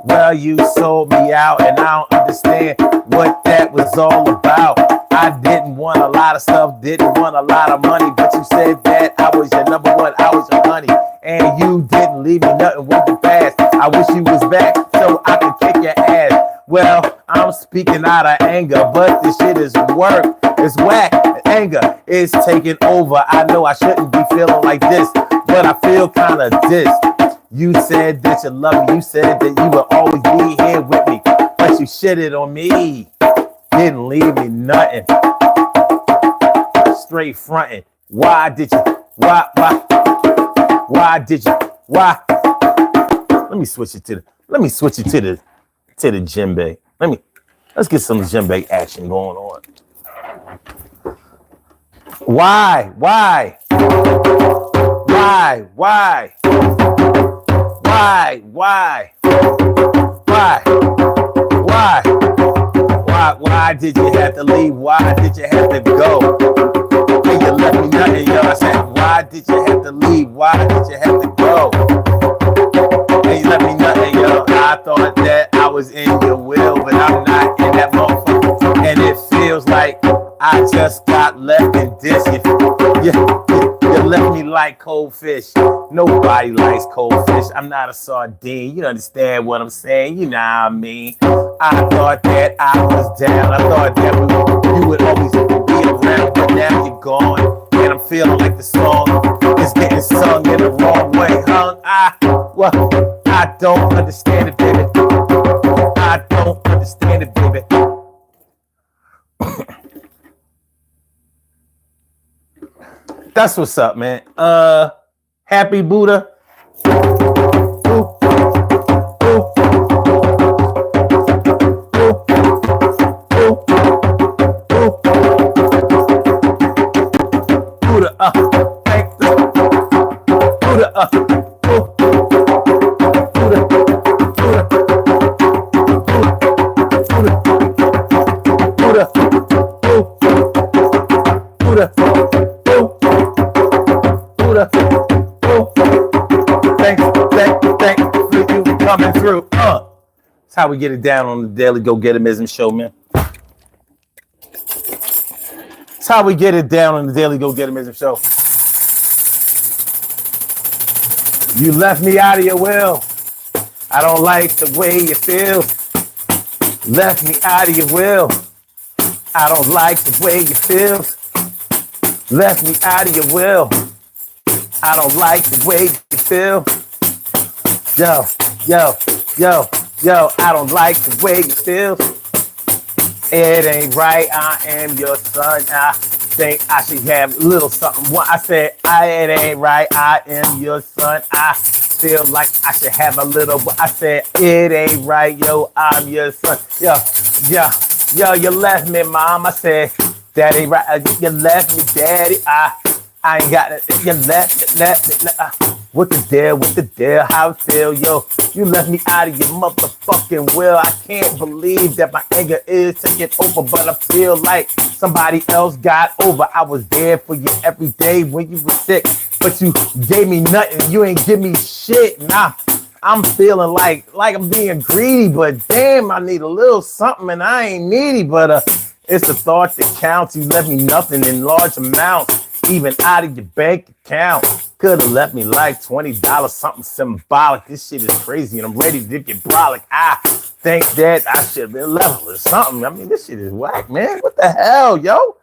Well, you sold me out, and I don't understand what that was all about. I didn't want a lot of stuff, didn't want a lot of money, but you said that I was your number one, I was your honey, and you didn't leave me nothing with the past. I wish you was back so I could kick your ass. Well, I'm speaking out of anger, but this shit is work. It's whack. Anger is taking over. I know I shouldn't be feeling like this, but I feel kind of dissed. You said that you love me. You said that you would always be here with me, but you shitted on me. Didn't leave me nothing. Straight fronting. Why did you? Why did you? Why? Let me switch it to the djembe. Let's get some djembe action going on. Why? Why did you have to leave? Why did you have to go? And you left me nothing, yo. I said, why did you have to leave? Why did you have to go? And you left me nothing, yo. I thought that I was in your will, but I'm not in that motherfucker. And it feels like I just got left in this. You left me like cold fish. Nobody likes cold fish. I'm not a sardine. You understand what I'm saying? You know what I mean? I thought that I was down. I thought that you would always be around, but now you're gone. And I'm feeling like the song is getting sung in the wrong way. I don't understand it, baby. I don't understand it, baby. That's what's up, man. Happy Buddha. Coming through. That's how we get it down on the Daily Go Getimism show, man. That's how we get it down on the Daily Go Getimism show. You left me out of your will. I don't like the way you feel. Left me out of your will. I don't like the way you feel. Left me out of your will. I don't like the way you feel. Yo, I don't like the way you feel. It ain't right, I am your son. I think I should have a little something. What I said, it ain't right, I am your son. I feel like I should have a little. I said, it ain't right, yo, I'm your son. Yo, you left me, mom. I said, that ain't right. You left me, daddy. I ain't got it. You left me. What the deal? How it feel, yo? You left me out of your motherfucking will. I can't believe that my anger is taking over, but I feel like somebody else got over. I was there for you every day when you were sick. but you gave me nothing. You ain't give me shit. Nah, I'm feeling like I'm being greedy, but damn, I need a little something, and I ain't needy. But it's the thought that counts. You left me nothing in large amounts, even out of your bank account. Could have left me like $20, something symbolic. This shit is crazy, and I'm ready to get brolic. I think that I should have been level or something. I mean, this shit is whack, man. What the hell, yo?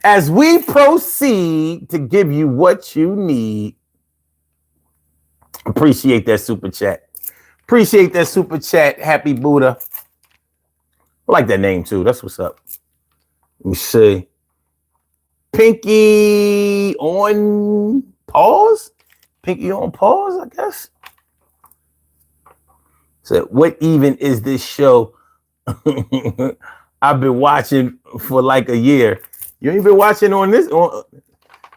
As we proceed to give you what you need, appreciate that super chat. Appreciate that super chat, Happy Buddha. I like that name too. That's what's up. Let me see. Pinky on pause? Pinky on pause, I guess. So what even is this show? I've been watching for like a year. You ain't been watching on this?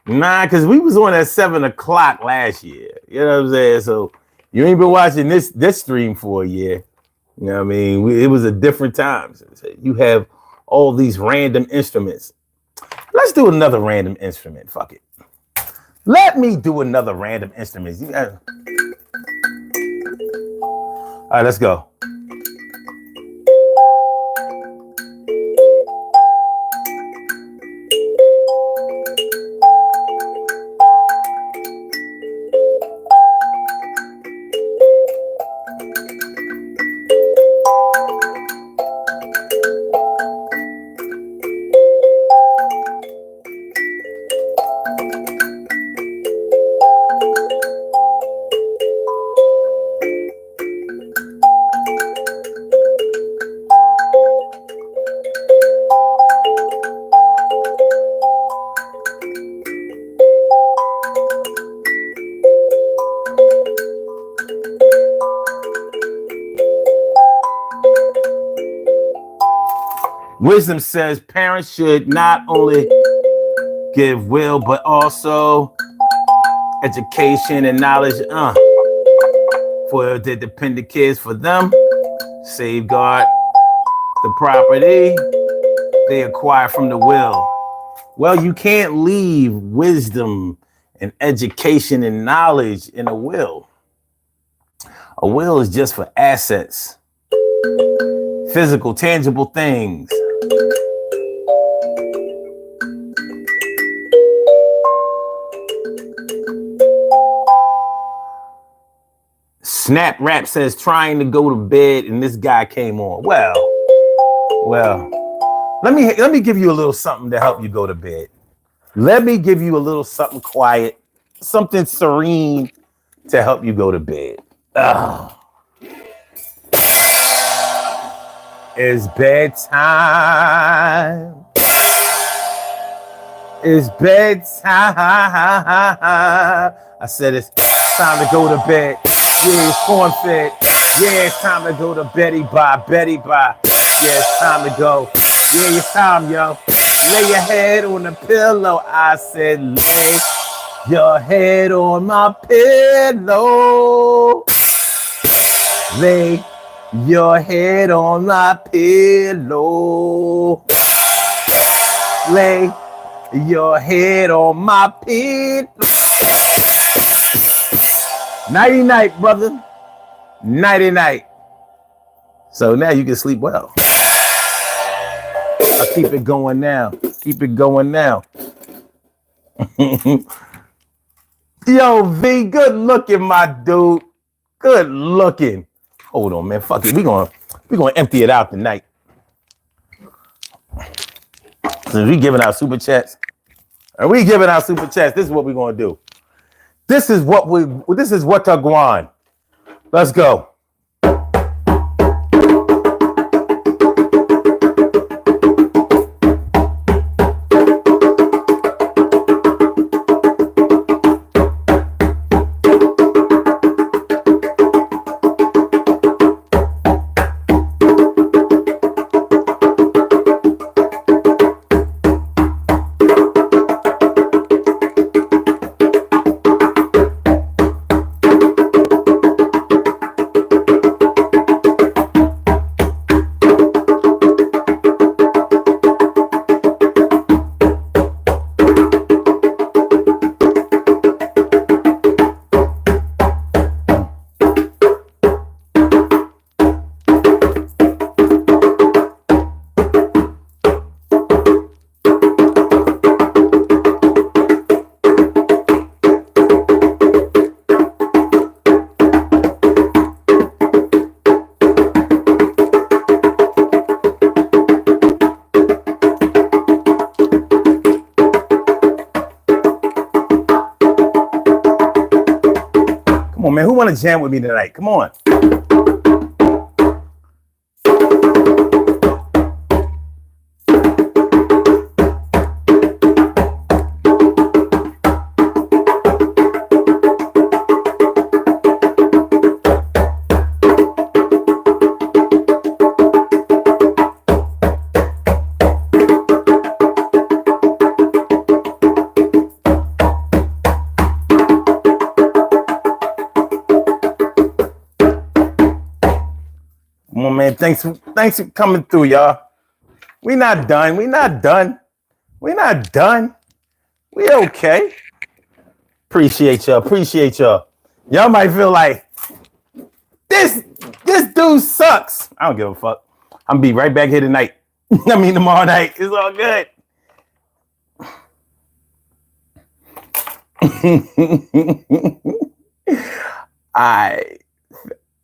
Nah, because we was on at 7 o'clock last year. You know what I'm saying? So you ain't been watching this stream for a year. You know what I mean? It was a different time. So you have all these random instruments. Let's do another random instrument. Fuck it. Let me do another random instrument. All right, let's go. Wisdom says parents should not only give will, but also education and knowledge for the dependent kids, for them, safeguard the property they acquire from the will. Well, you can't leave wisdom and education and knowledge in a will. A will is just for assets, physical, tangible things. Snap Rap says trying to go to bed, and this guy came on. Well, let me give you a little something to help you go to bed. Let me give you a little something quiet, something serene to help you go to bed. It's bedtime. It's bedtime. I said it's time to go to bed. Yeah, it's corn fed. Yeah, it's time to go to Betty Bye. Yeah, it's time to go. Yeah, it's time, yo. Lay your head on the pillow. I said, lay your head on my pillow. Lay your head on my pillow. Lay your head on my pillow. Nighty night, brother. Nighty night. So now you can sleep well. I'll keep it going now. Keep it going now. Yo, V, good looking, my dude. Good looking. Hold on, man. Fuck it. We're gonna empty it out tonight. Since we giving out super chats. This is what we're gonna do. This is what to go on. Let's go. on, man. Who want to jam with me tonight? Come on. Come on, man. Thanks for coming through, y'all. We not done. We okay. Appreciate y'all. Y'all might feel like this dude sucks. I don't give a fuck. I'm gonna be right back here tonight. I mean tomorrow night. It's all good.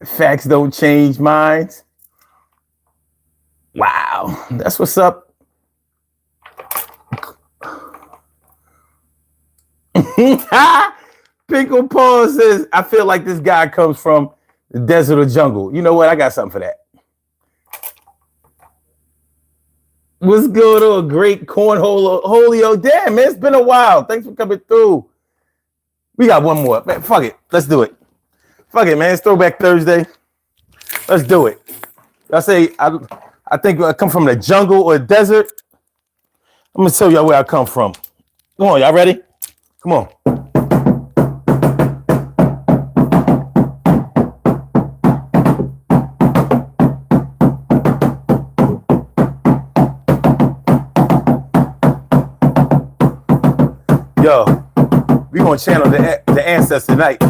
Facts don't change minds. Wow, that's what's up. Pickle Paul says, I feel like this guy comes from the desert or jungle. You know what? I got something for that. What's good? Oh, a great cornhole, Holio. Damn, man, it's been a while. Thanks for coming through. We got one more. Man, fuck it. Let's do it. Fuck it, man. It's Throwback Thursday. Let's do it. I say, I think I come from the jungle or the desert. I'm going to tell y'all where I come from. Come on, y'all ready? Come on. Yo, we going to channel the ancestors tonight.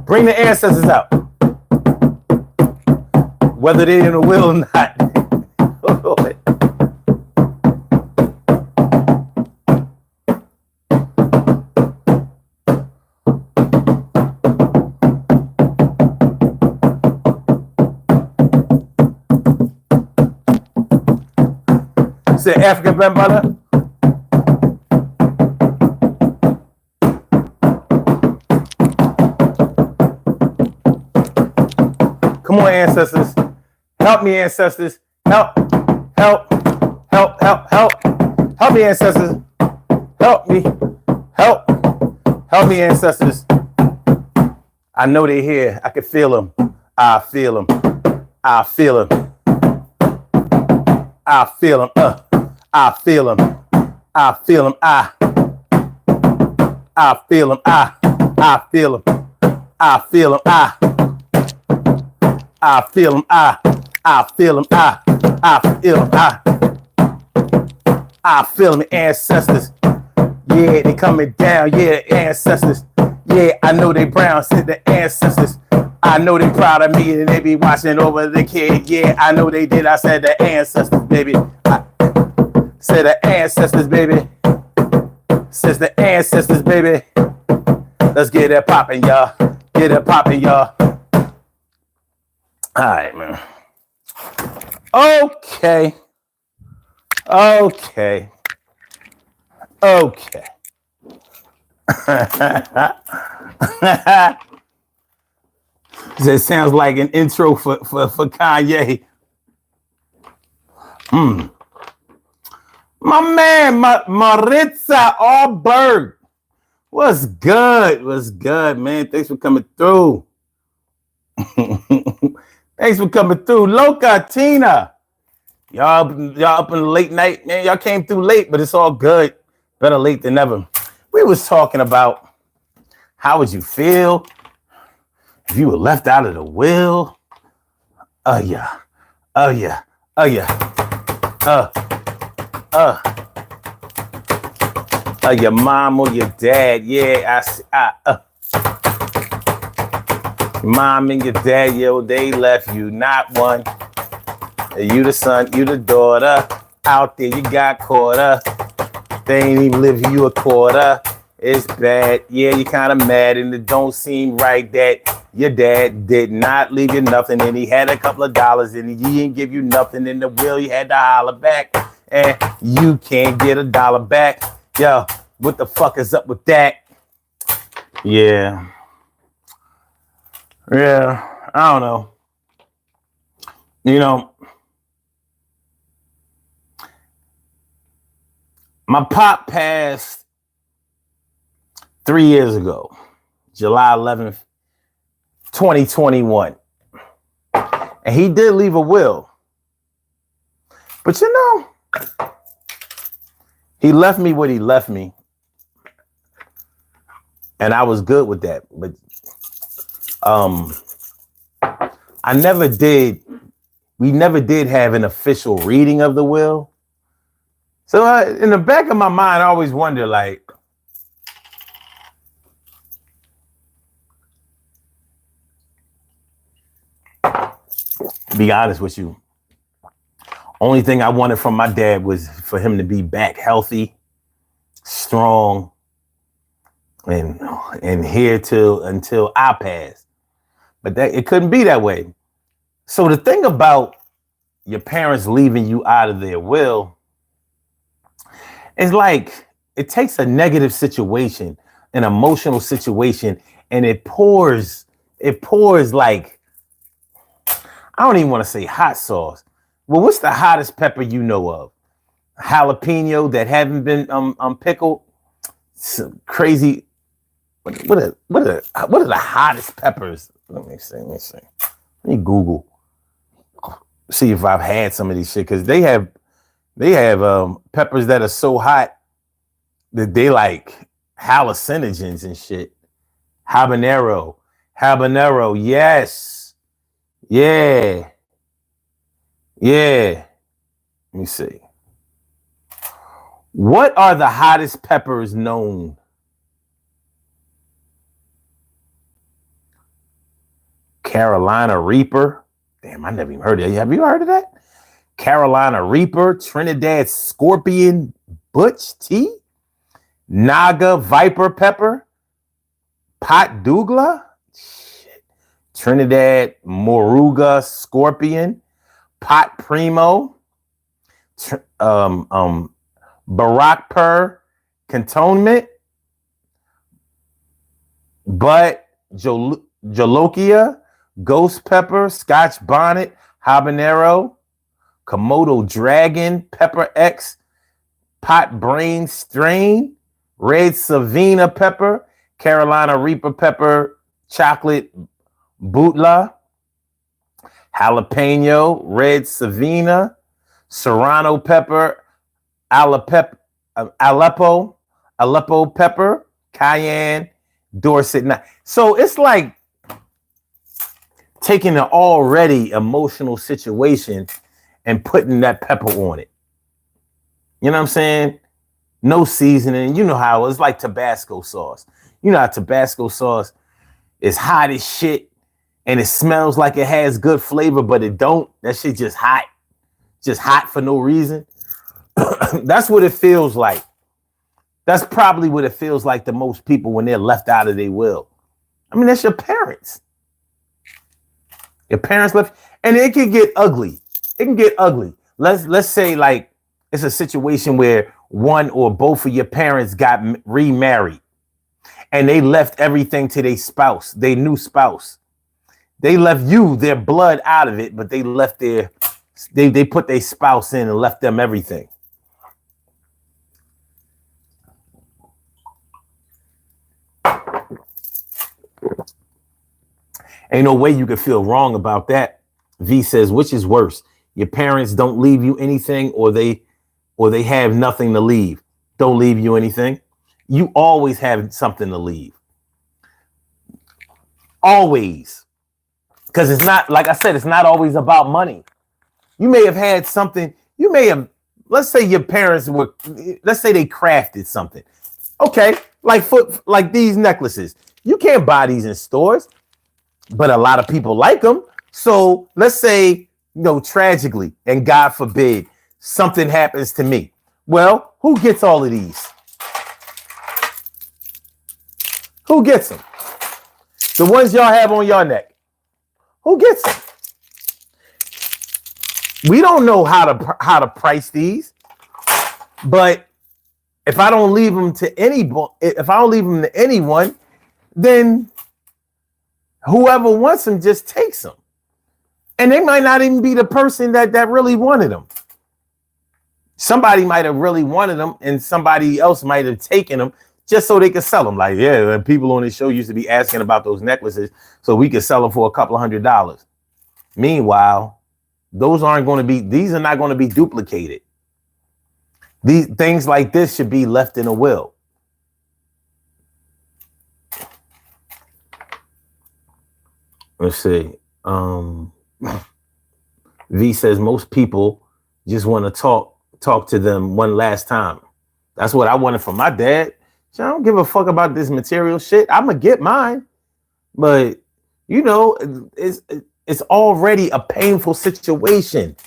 Bring the ancestors out. Whether they're in the will or not. Say African grandmother. Come on, ancestors. Help me, ancestors. Help me, ancestors. Help me, ancestors. I know they're here. I can feel them. I feel them. I feel them. I feel them. I feel them. I feel them. I feel them. I feel them. I feel them. I feel them. I feel them. I feel them. I feel them. Ancestors. Yeah, they coming down. Yeah, ancestors. Yeah, I know they brown. Said the ancestors. I know they proud of me and they be watching over the kid. Yeah, I know they did. I said the ancestors, baby. I said the ancestors, baby. Says the ancestors, baby. Let's get it popping, y'all. Get it popping, y'all. All right, man. Okay. That sounds like an intro for Kanye. My man, Maritza Allberg. What's good? What's good, man? Thanks for coming through. Thanks for coming through. Loca Tina. Y'all up in the late night, man. Y'all came through late, but it's all good. Better late than never. We was talking about how would you feel if you were left out of the will? Your mom or your dad, yeah, your mom and your dad, yo, they left you, not one. You the son, you the daughter, out there you got caught up. They ain't even live you a quarter. It's bad. Yeah, you're kind of mad, and it don't seem right that your dad did not leave you nothing, and he had a couple of dollars, and he didn't give you nothing in the will. You had to holler back, and you can't get $1 back. Yo, what the fuck is up with that? Yeah. Yeah, I don't know. You know, my pop passed 3 years ago, July 11th, 2021. And he did leave a will. But you know, he left me what he left me. And I was good with that. But we never did have an official reading of the will. So in the back of my mind, I always wonder, like, to be honest with you, only thing I wanted from my dad was for him to be back healthy, strong, and here until I passed. But that it couldn't be that way. So the thing about your parents leaving you out of their will is like it takes a negative situation, an emotional situation, and it pours like, I don't even want to say hot sauce. Well, what's the hottest pepper you know of? Jalapeno that haven't been pickled? Some crazy. What are the hottest peppers? Let me see. Let me Google. See if I've had some of these shit, because they have peppers that are so hot that they like hallucinogens and shit. Habanero, yes, yeah. Let me see. What are the hottest peppers known? Carolina Reaper. Damn, I never even heard of it. Have you heard of that? Carolina Reaper, Trinidad Scorpion Butch Tea, Naga Viper Pepper, Pot Douglas, Trinidad Moruga Scorpion, Pot Primo, Barack Pur Cantonment, But Jolokia, Ghost Pepper, Scotch Bonnet, Habanero, Komodo Dragon, Pepper X, Pot Brain Strain, Red Savina Pepper, Carolina Reaper Pepper, Chocolate Bootla, Jalapeno, Red Savina, Serrano Pepper, Aleppo Pepper, Cayenne, Dorset. So it's like taking an already emotional situation and putting that pepper on it. You know what I'm saying? No seasoning. You know how it's like Tabasco sauce. You know how Tabasco sauce is hot as shit and it smells like it has good flavor, but it don't. That shit just hot for no reason. That's what it feels like. That's probably what it feels like to most people when they're left out of their will. I mean, that's your parents. Your parents left, and it can get ugly. It can get ugly. Let's say like it's a situation where one or both of your parents got remarried and they left everything to their spouse, their new spouse. They left you, their blood out of it, but they left they put their spouse in and left them everything. Ain't no way you could feel wrong about that. V says, which is worse? Your parents don't leave you anything, or they have nothing to leave. Don't leave you anything. You always have something to leave. Always. Because it's not, like I said, it's not always about money. You may have had something, let's say your parents let's say they crafted something. Okay, like these necklaces. You can't buy these in stores, but a lot of people like them. So let's say, tragically, and God forbid, something happens to me. Well, who gets all of these? Who gets them? The ones y'all have on your neck. Who gets them? We don't know how to price these, but if I don't leave them to anyone, then whoever wants them just takes them. And they might not even be the person that really wanted them. Somebody might have really wanted them and somebody else might have taken them just so they could sell them. Like, yeah, people on this show used to be asking about those necklaces so we could sell them for a couple $100. Meanwhile, these are not going to be duplicated. These things like this should be left in a will. Let's see. V says most people just want to talk to them one last time. That's what I wanted from my dad. I don't give a fuck about this material shit. I'm gonna get mine, but you know, it's already a painful situation.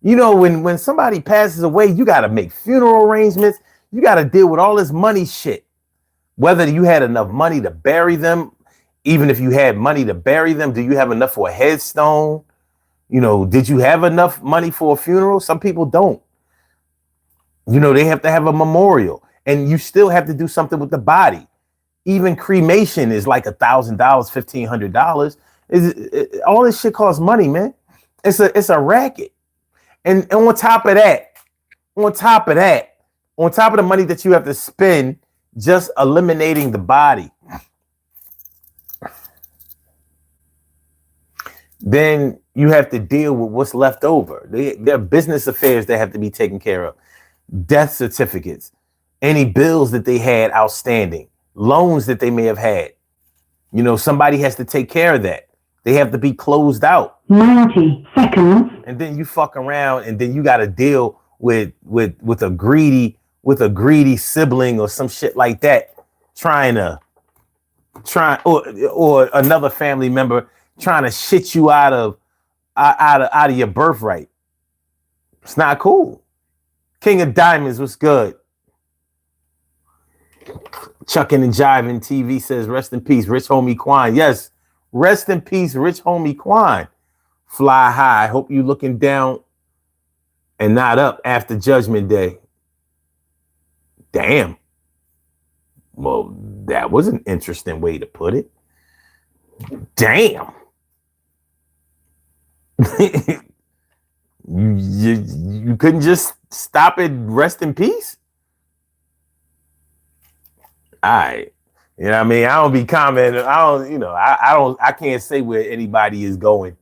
You know, when somebody passes away, you got to make funeral arrangements. You got to deal with all this money shit. Whether you had enough money to bury them, even if you had money to bury them, do you have enough for a headstone? You know, did you have enough money for a funeral? Some people don't. You know, they have to have a memorial, and you still have to do something with the body. Even cremation is like $1,000, $1,500. All this shit costs money, man. It's a racket. And on top of the money that you have to spend just eliminating the body, then you have to deal with what's left over. There are business affairs that have to be taken care of. Death certificates, any bills that they had outstanding, loans that they may have had. You know, somebody has to take care of that. They have to be closed out. 90 seconds. And then you fuck around and then you got to deal with a greedy sibling or some shit like that or another family member trying to shit you out of your birthright. It's not cool. King of Diamonds, what's good? Chucking and Jiving TV says, rest in peace, Rich Homie Quan. Yes, rest in peace, Rich Homie Quan. Fly high. Hope you looking down and not up after Judgment Day. Damn. Well, that was an interesting way to put it. Damn. You couldn't just stop it, rest in peace? All right. You know what I mean? I don't be commenting. I can't say where anybody is going.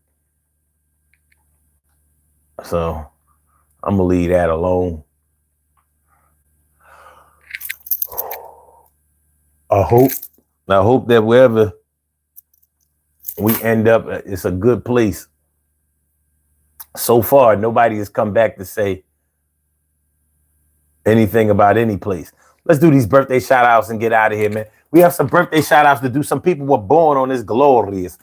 So I'm gonna leave that alone. I hope that wherever we end up, it's a good place. So far, nobody has come back to say anything about any place. Let's do these birthday shout outs and get out of here, man. We have some birthday shout outs to do. Some people were born on this glorious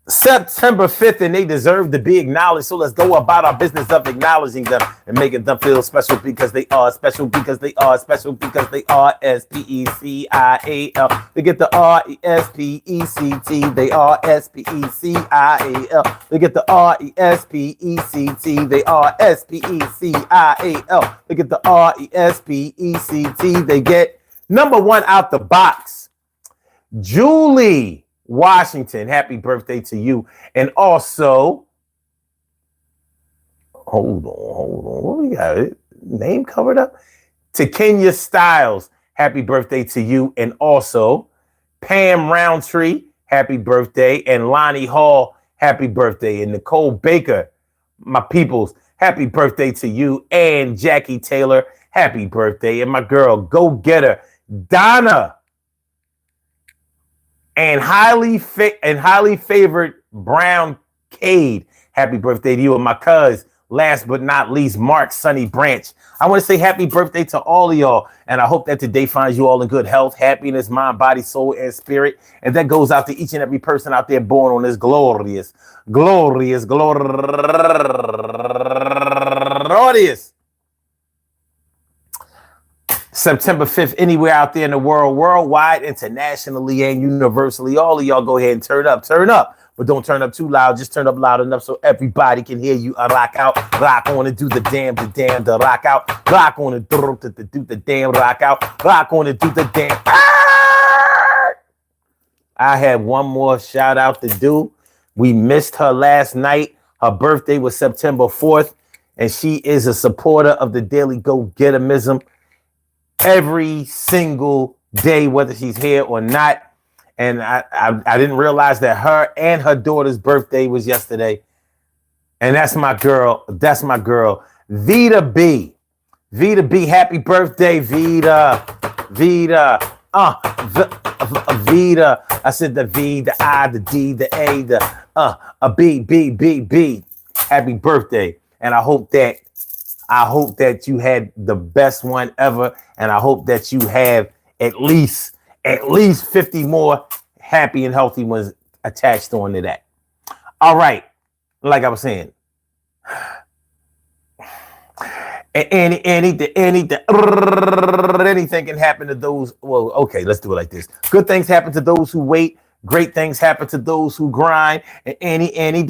September 5th, and they deserve to be acknowledged. So let's go about our business of acknowledging them and making them feel special because they are special, because they are special, because they are SPECIAL. They get the RESPECT. They are SPECIAL. They get the RESPECT. They are SPECIAL. They get the RESPECT. They get number one out the box. Julie Washington, happy birthday to you. And also, hold on. What we got? Name covered up? To Kenya Styles, happy birthday to you. And also, Pam Roundtree, happy birthday. And Lonnie Hall, happy birthday. And Nicole Baker, my peoples, happy birthday to you. And Jackie Taylor, happy birthday. And my girl, go getter, Donna. And highly favored Brown Cade. Happy birthday to you. And my cuz, last but not least, Mark Sonny Branch. I want to say happy birthday to all of y'all. And I hope that today finds you all in good health, happiness, mind, body, soul, and spirit. And that goes out to each and every person out there born on this glorious September 5th, anywhere out there in the world, worldwide, internationally, and universally. All of y'all go ahead and turn up. But don't turn up too loud. Just turn up loud enough so everybody can hear you. Rock out, rock on and do the rock out. Rock on and do the damn rock out. Rock on and do the damn. I had one more shout out to do. We missed her last night. Her birthday was September 4th, and she is a supporter of the Daily Go-Getterism every single day, whether she's here or not. And I didn't realize that her and her daughter's birthday was yesterday. And that's my girl. That's my girl, Vita B. Vita B, happy birthday, Vita. Vita. Vita. I said the V, the I, the D, the A, the a B, B, B, B. Happy birthday. And I hope that you had the best one ever. And I hope that you have at least 50 more happy and healthy ones attached onto that. All right. Like I was saying. Anything can happen to those. Well, okay, let's do it like this. Good things happen to those who wait. Great things happen to those who grind. And anything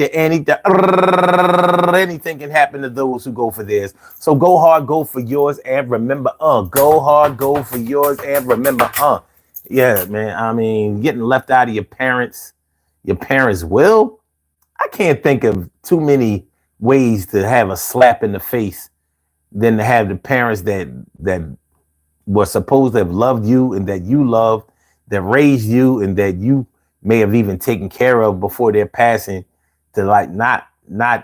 can happen to those who go for theirs. So go hard, go for yours, and remember, go hard, go for yours, and remember, yeah, man. I mean, getting left out of your parents' will. I can't think of too many ways to have a slap in the face than to have the parents that were supposed to have loved you and that you loved, that raised you and that you may have even taken care of before their passing, to like not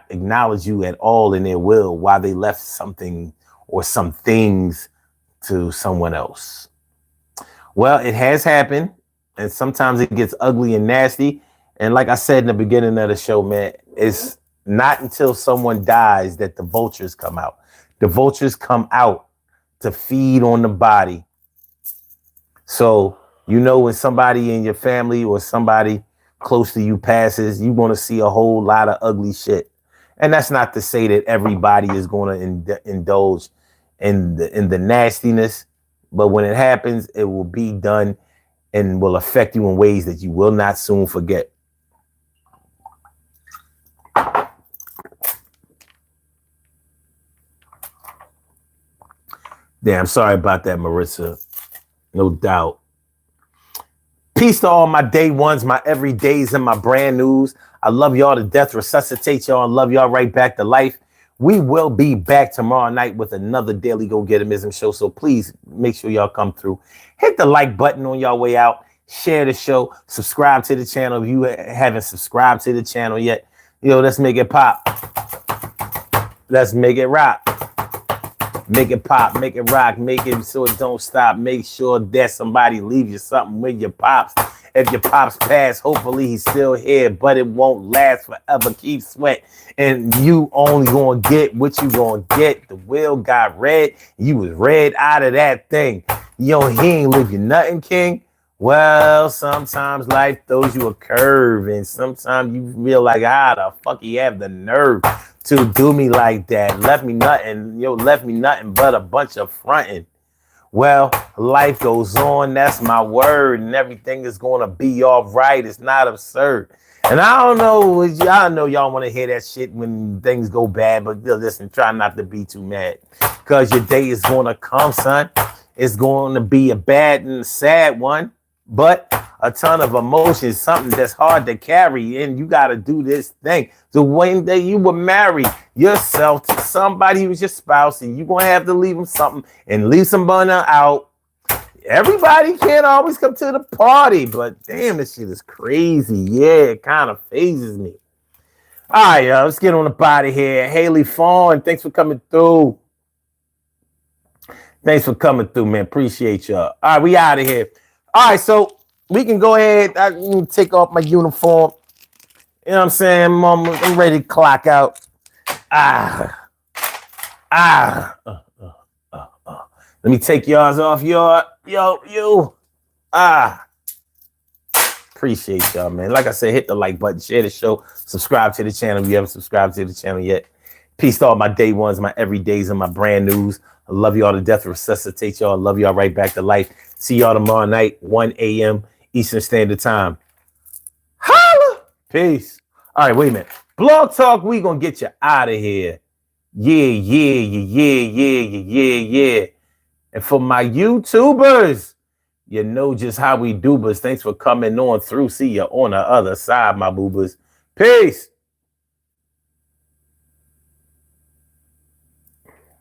acknowledge you at all in their will while they left something or some things to someone else. Well, it has happened, and sometimes it gets ugly and nasty. And like I said in the beginning of the show, man, it's not until someone dies that the vultures come out. The vultures come out to feed on the body. So, you know, when somebody in your family or somebody close to you passes, you're going to see a whole lot of ugly shit. And that's not to say that everybody is going to indulge in the nastiness. But when it happens, it will be done and will affect you in ways that you will not soon forget. Damn, sorry about that, Marissa. No doubt. Peace to all my day ones, my everydays, and my brand news. I love y'all to death, resuscitate y'all, and love y'all right back to life. We will be back tomorrow night with another Daily Go-Getterism show, so please make sure y'all come through. Hit the like button on y'all way out. Share the show. Subscribe to the channel if you haven't subscribed to the channel yet. Yo, let's make it pop. Let's make it rock. Make it pop, make it rock, make it so it don't stop. Make sure that somebody leaves you something with your pops. If your pops pass, hopefully he's still here, but it won't last forever. Keep sweat, and you only gonna get what you gonna get. The wheel got red, you was red out of that thing. Yo, he ain't leave you nothing, king. Well, sometimes life throws you a curve, and sometimes you feel like, how the fuck he have the nerve to do me like that? Left me nothing but a bunch of fronting. Well, life goes on, that's my word, and everything is gonna be all right. It's not absurd. And I don't know, y'all know y'all want to hear that shit when things go bad, but listen, try not to be too mad, because your day is gonna come, son. It's going to be a bad and a sad one, but a ton of emotions, something that's hard to carry, and you got to do this thing. The way that you would marry yourself to somebody who's your spouse, and you're going to have to leave them something and leave some money out. Everybody can't always come to the party, but damn, this shit is crazy. Yeah, it kind of phases me. All right, y'all, let's get on the body here. Haley Fawn, thanks for coming through. Thanks for coming through, man. Appreciate y'all. All right, we out of here. All right, so we can go ahead. I can take off my uniform. You know what I'm saying? I'm ready to clock out. Let me take yours off. You. Appreciate y'all, man. Like I said, hit the like button, share the show, subscribe to the channel if you haven't subscribed to the channel yet. Peace to all my day ones, my everydays, and my brand news. I love y'all to death. Resuscitate y'all. I love y'all right back to life. See y'all tomorrow night, 1 a.m. Eastern Standard Time. Holla! Peace. All right, wait a minute. Blog Talk, we gonna get you out of here. Yeah. And for my YouTubers, you know just how we do, but thanks for coming on through. See you on the other side, my boobers. Peace.